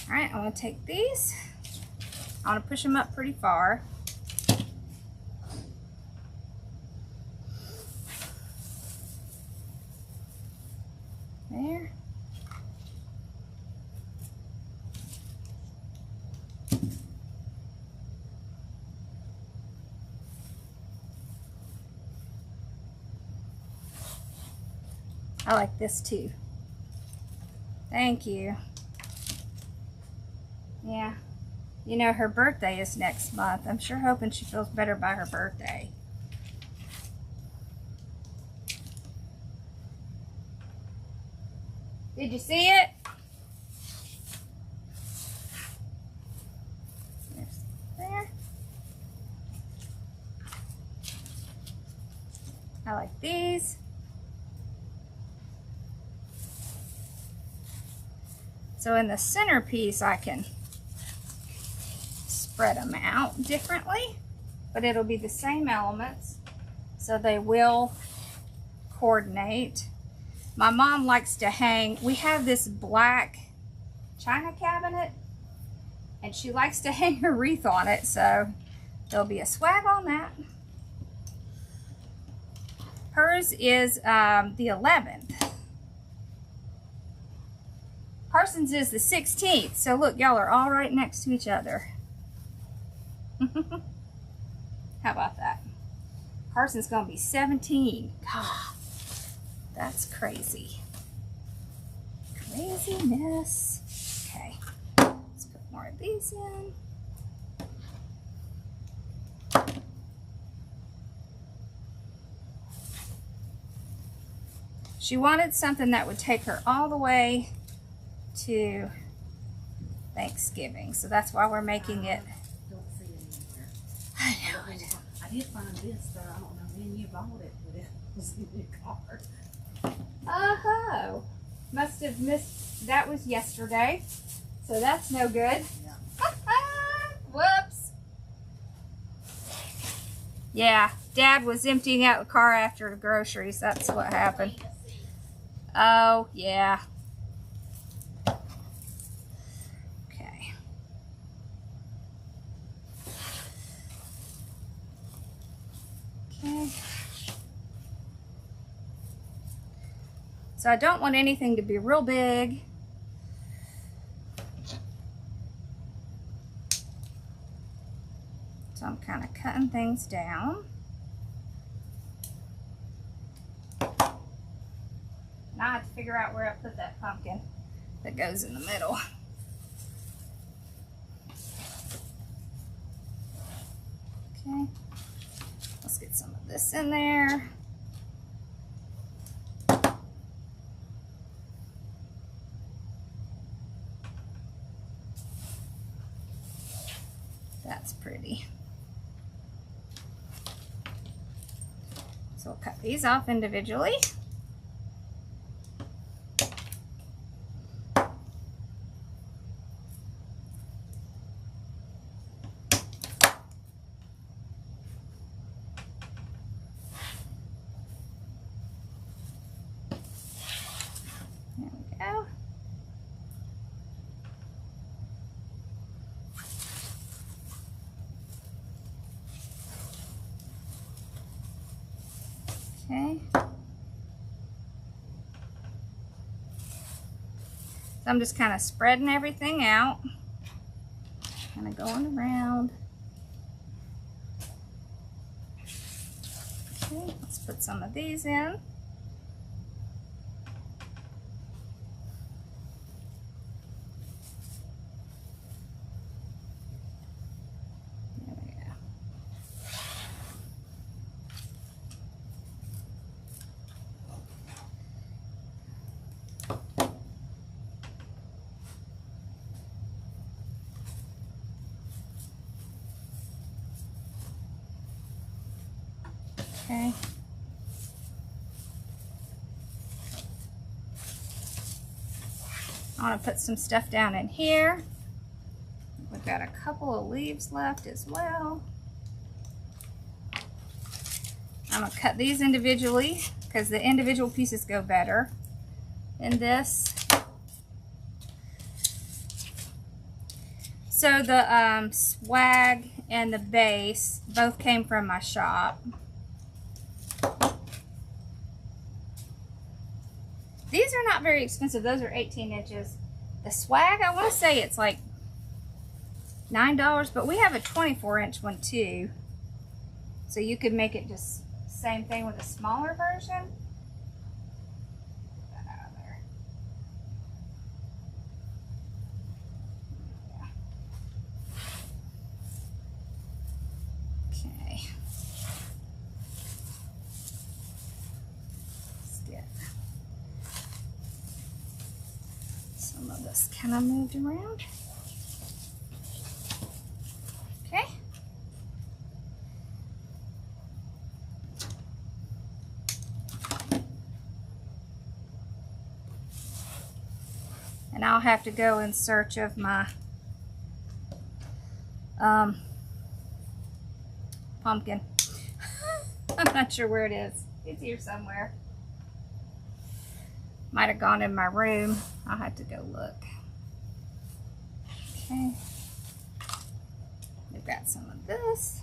All right, I want to take these. I want to push them up pretty far. There. I like this too. Thank you. Yeah. You know, her birthday is next month. I'm sure hoping she feels better by her birthday. Did you see it? There. I like these. So in the centerpiece, I can spread them out differently, but it'll be the same elements, so they will coordinate. My mom likes to hang, we have this black china cabinet, and she likes to hang her wreath on it, so there'll be a swag on that. Hers is the 11th. Carson's is the 16th, so look, y'all are all right next to each other. How about that? Carson's gonna be 17. God, that's crazy. Craziness. Okay, let's put more of these in. She wanted something that would take her all the way to Thanksgiving. So that's why we're making it. Don't see it anywhere. I know it. I did find this though. I don't know when you bought it, but it was in your card. Oh, must have missed. That was yesterday. So that's no good. Yeah. Whoops. Yeah, Dad was emptying out the car after the groceries. That's what happened. Oh, yeah. Okay. Okay. So I don't want anything to be real big. So I'm kind of cutting things down. Now I have to figure out where I put that pumpkin that goes in the middle. Okay, let's get some of this in there. That's pretty. So we'll cut these off individually. There we go. Okay. So I'm just kind of spreading everything out. Kind of going around. Okay, let's put some of these in. There we go. Okay. I want to put some stuff down in here. We've got a couple of leaves left as well. I'm going to cut these individually because the individual pieces go better in this. So the swag and the base both came from my shop. These are not very expensive. Those are 18 inches. The swag, I want to say it's like $9, but we have a 24-inch one too. So you could make it just same thing with a smaller version. Get that out of there. Yeah. Okay. Let's get some of this kind of moved around. Okay. And I'll have to go in search of my pumpkin. I'm not sure where it is. It's here somewhere. Might have gone in my room. I'll have to go look. Okay. We've got some of this.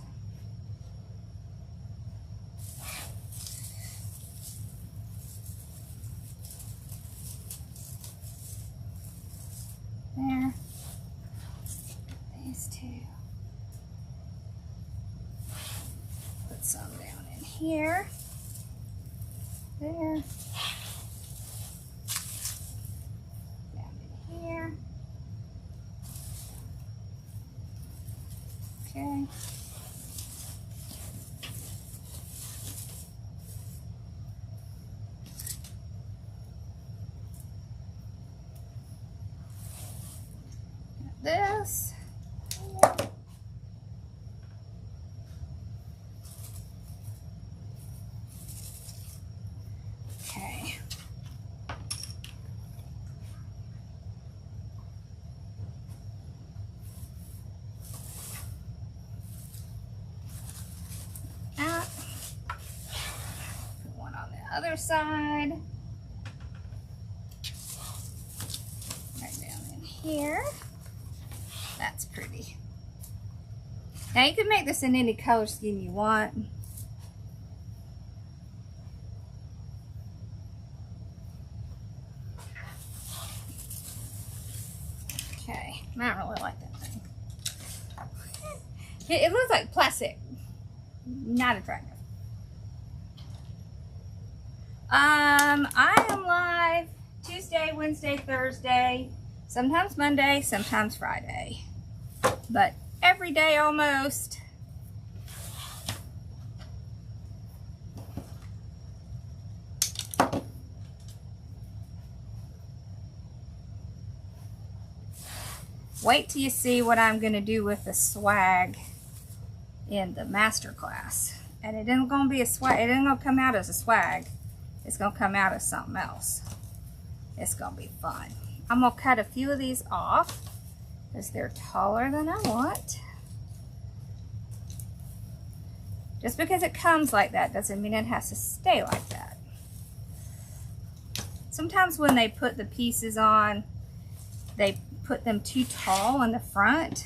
There. These two. Put some down in here. There. Down in here. Okay. this. Okay. That. Put one on the other side. Right down in here. That's pretty. Now you can make this in any color scheme you want. Okay, I don't really like that thing. It looks like plastic. Not attractive. I am live Tuesday, Wednesday, Thursday, sometimes Monday, sometimes Friday, but every day almost. Wait till you see what I'm going to do with the swag in the master class. And it isn't going to be a swag. It isn't going to come out as a swag. It's going to come out as something else. It's going to be fun. I'm going to cut a few of these off because they're taller than I want. Just because it comes like that doesn't mean it has to stay like that. Sometimes when they put the pieces on, they put them too tall in the front.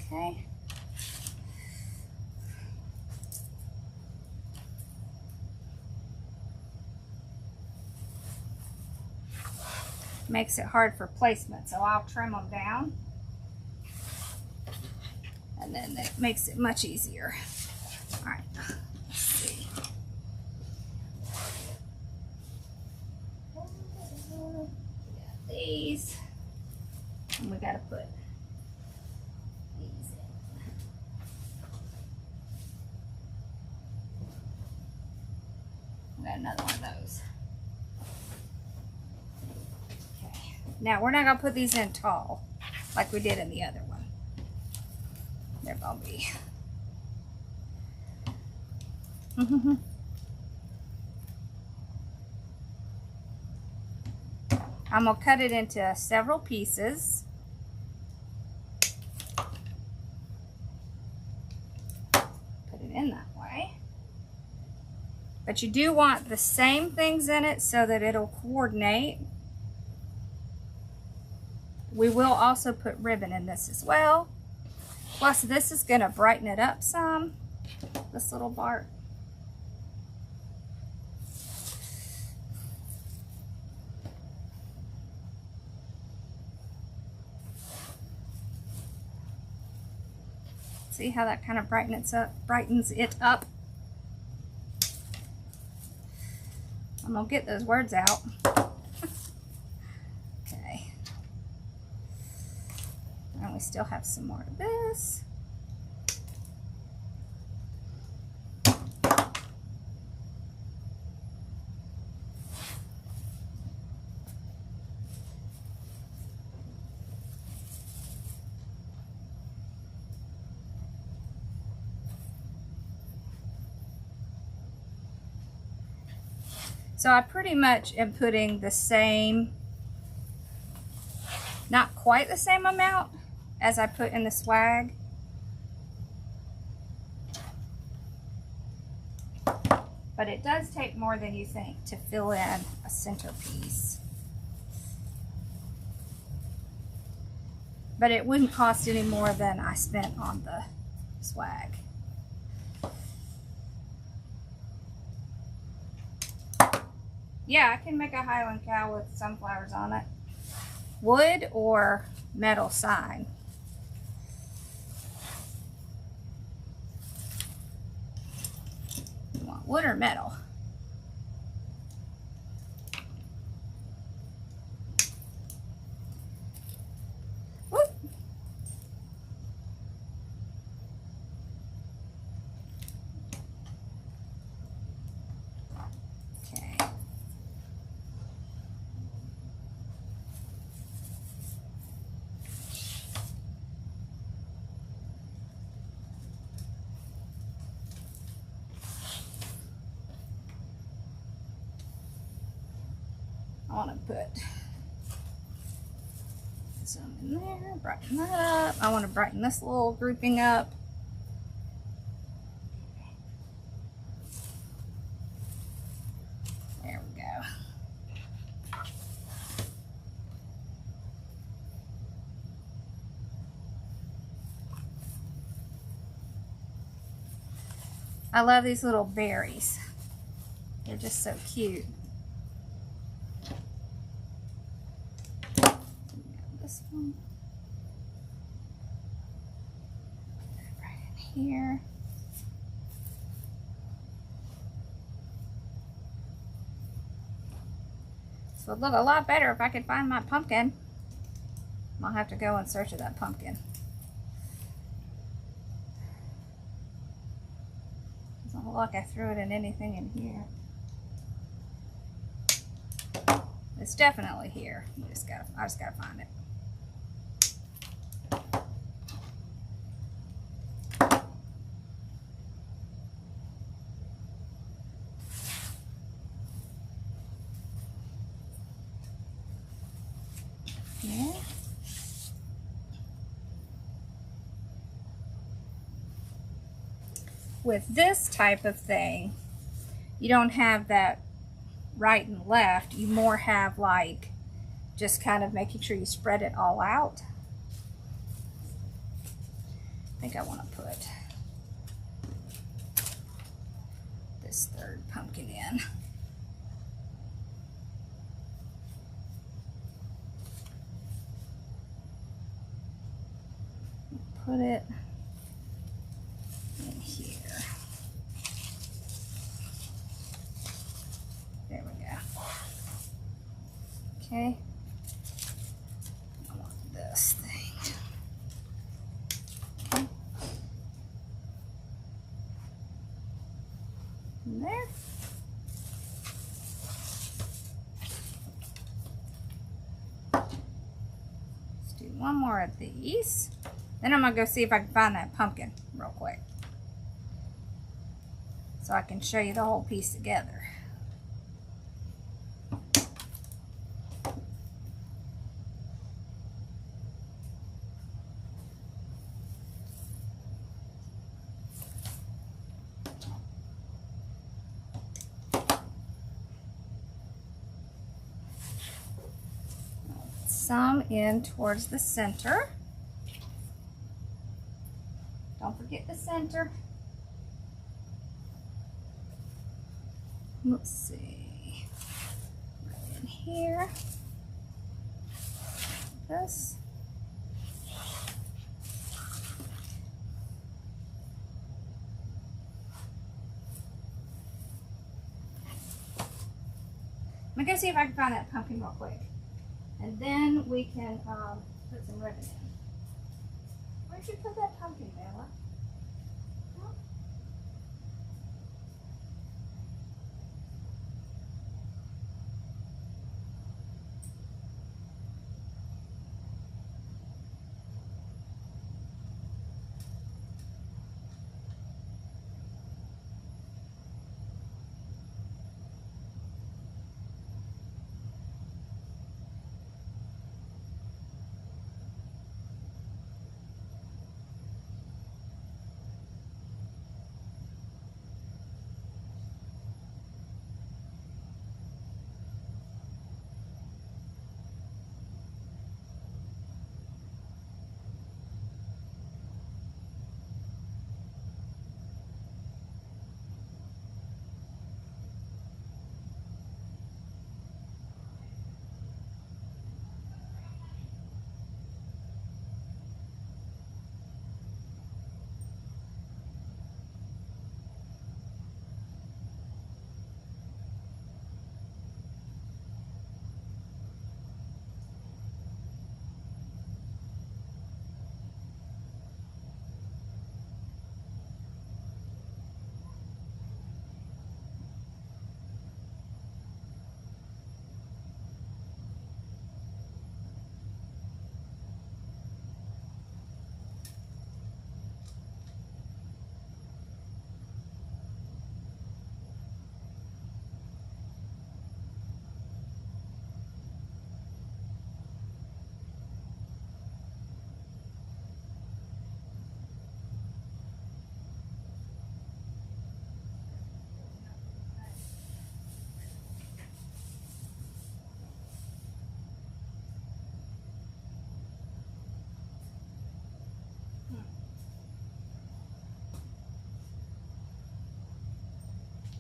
Okay. Makes it hard for placement, so I'll trim them down. And then that makes it much easier. All right, let's see. We got these, and we got to put these in. We got another one of those. Okay, now we're not going to put these in tall like we did in the other one. They're going to be. I'm going to cut it into several pieces. Put it in that way. But you do want the same things in it so that it'll coordinate. We will also put ribbon in this as well. Plus this is going to brighten it up some, this little part. See how that kind of brightens it up. I'm gonna get those words out. Okay. And we still have some more of this. So I pretty much am putting the same, not quite the same amount as I put in the swag. But it does take more than you think to fill in a centerpiece. But it wouldn't cost any more than I spent on the swag. Yeah, I can make a Highland cow with sunflowers on it. Wood or metal sign. You want wood or metal? Whoop. Okay. I want to put some in there, brighten that up. I want to brighten this little grouping up. There we go. I love these little berries. They're just so cute. This one right in here. So it'd look a lot better if I could find my pumpkin. I'll have to go in search of that pumpkin. Doesn't look like I threw it in anything in here. It's definitely here. I just gotta find it. Yeah. With this type of thing, you don't have that right and left. You more have like just kind of making sure you spread it all out. I think I want to put this third pumpkin in. Put it in here. There we go. Okay. I want this thing. Okay. In there. Let's do one more of these. Then I'm gonna go see if I can find that pumpkin real quick, so I can show you the whole piece together. Some in towards the center. Don't forget the center. Let's see. Right in here. This. I'm gonna see if I can find that pumpkin real quick. And then we can put some ribbon in. Where'd you put that pumpkin, Bella? Huh?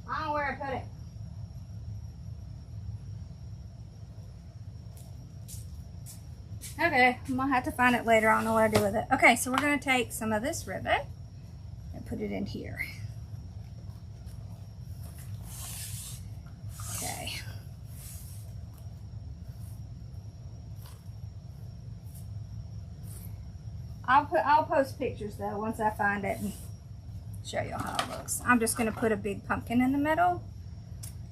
I don't know where I put it. Okay, I'm gonna have to find it later. I don't know what I do with it. Okay, so we're gonna take some of this ribbon and put it in here. Okay. I'll post pictures though once I find it and show you how it looks. I'm just gonna put a big pumpkin in the middle.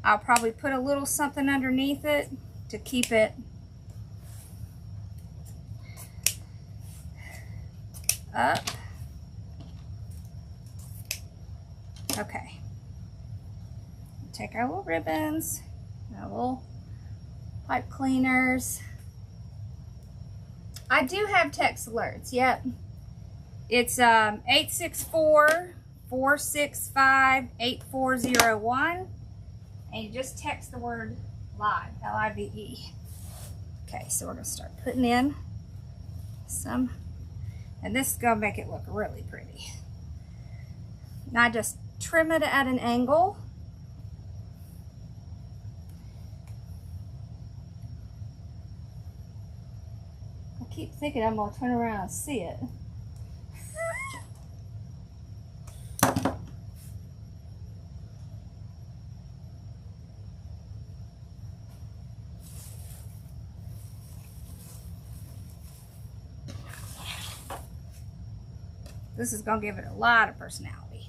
I'll probably put a little something underneath it to keep it up. Okay. Take our little ribbons, our little pipe cleaners. I do have text alerts. Yep. It's 864-465-8401. And you just text the word live, L-I-V-E. Okay, so we're going to start putting in some. And this is going to make it look really pretty. Now just trim it at an angle. I keep thinking I'm going to turn around and see it. This is going to give it a lot of personality.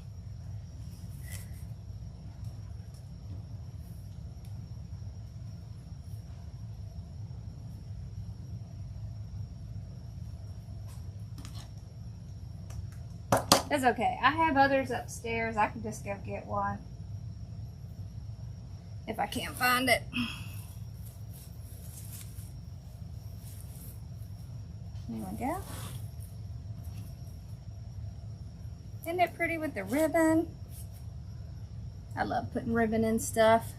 It's okay. I have others upstairs. I can just go get one if I can't find it. There we go. Isn't it pretty with the ribbon? I love putting ribbon in stuff.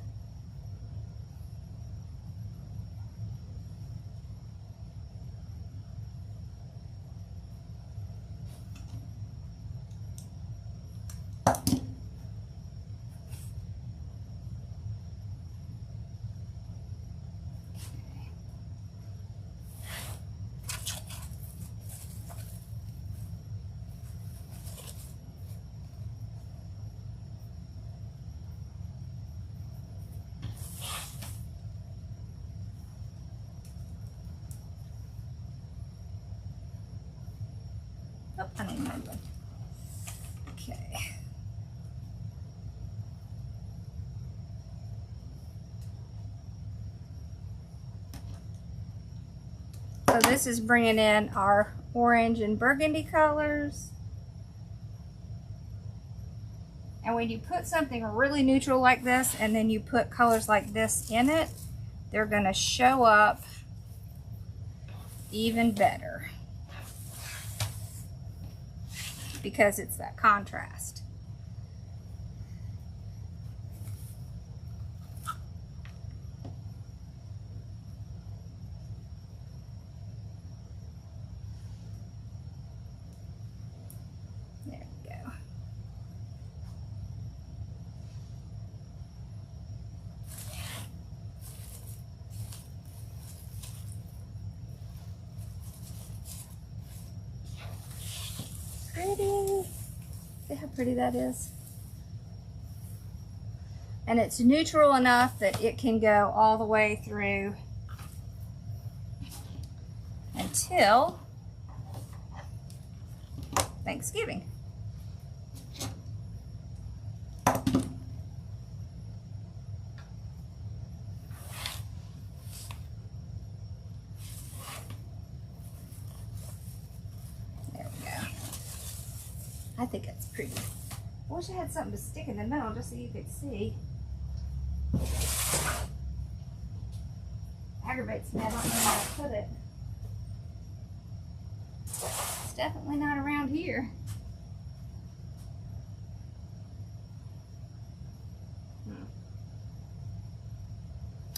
Oh, I need another one. Okay. So this is bringing in our orange and burgundy colors. And when you put something really neutral like this and then you put colors like this in it, they're going to show up even better. Because it's that contrast. There we go. Pretty. See how pretty that is? And it's neutral enough that it can go all the way through until Thanksgiving. I think it's pretty. I wish I had something to stick in the middle just so you could see. Aggravates me, I don't know how to put it. It's definitely not around here.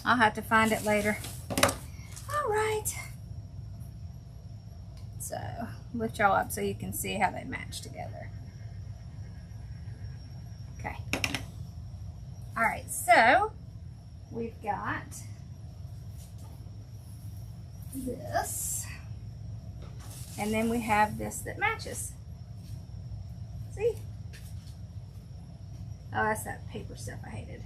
I'll have to find it later. All right. So, lift y'all up so you can see how they match together. Okay. All right, so we've got this, and then we have this that matches. See? Oh, that's that paper stuff I hated.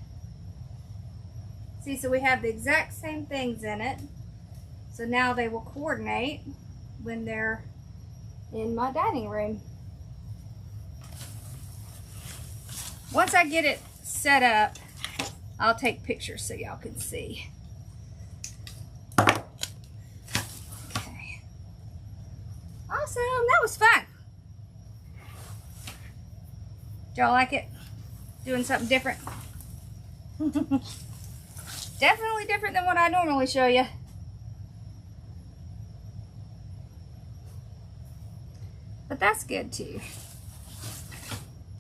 See, so we have the exact same things in it. So now they will coordinate when they're in my dining room. Once I get it set up, I'll take pictures so y'all can see. Okay. Awesome, that was fun. Did y'all like it? Doing something different? Definitely different than what I normally show you. But that's good too.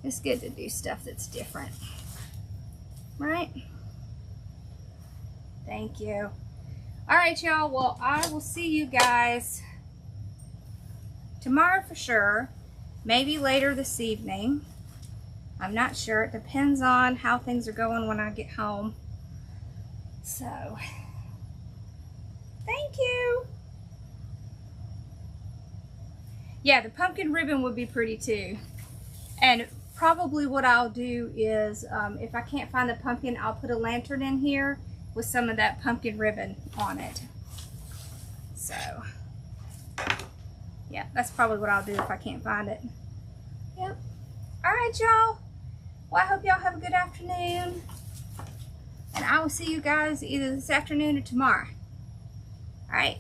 It's good to do stuff that's different. Right? Thank you. Alright, y'all. Well, I will see you guys tomorrow for sure. Maybe later this evening. I'm not sure. It depends on how things are going when I get home. So, thank you. Yeah, the pumpkin ribbon would be pretty too. And probably what I'll do is, if I can't find the pumpkin, I'll put a lantern in here with some of that pumpkin ribbon on it. So, yeah, that's probably what I'll do if I can't find it. Yep. Alright, y'all. Well, I hope y'all have a good afternoon. And I will see you guys either this afternoon or tomorrow. Alright.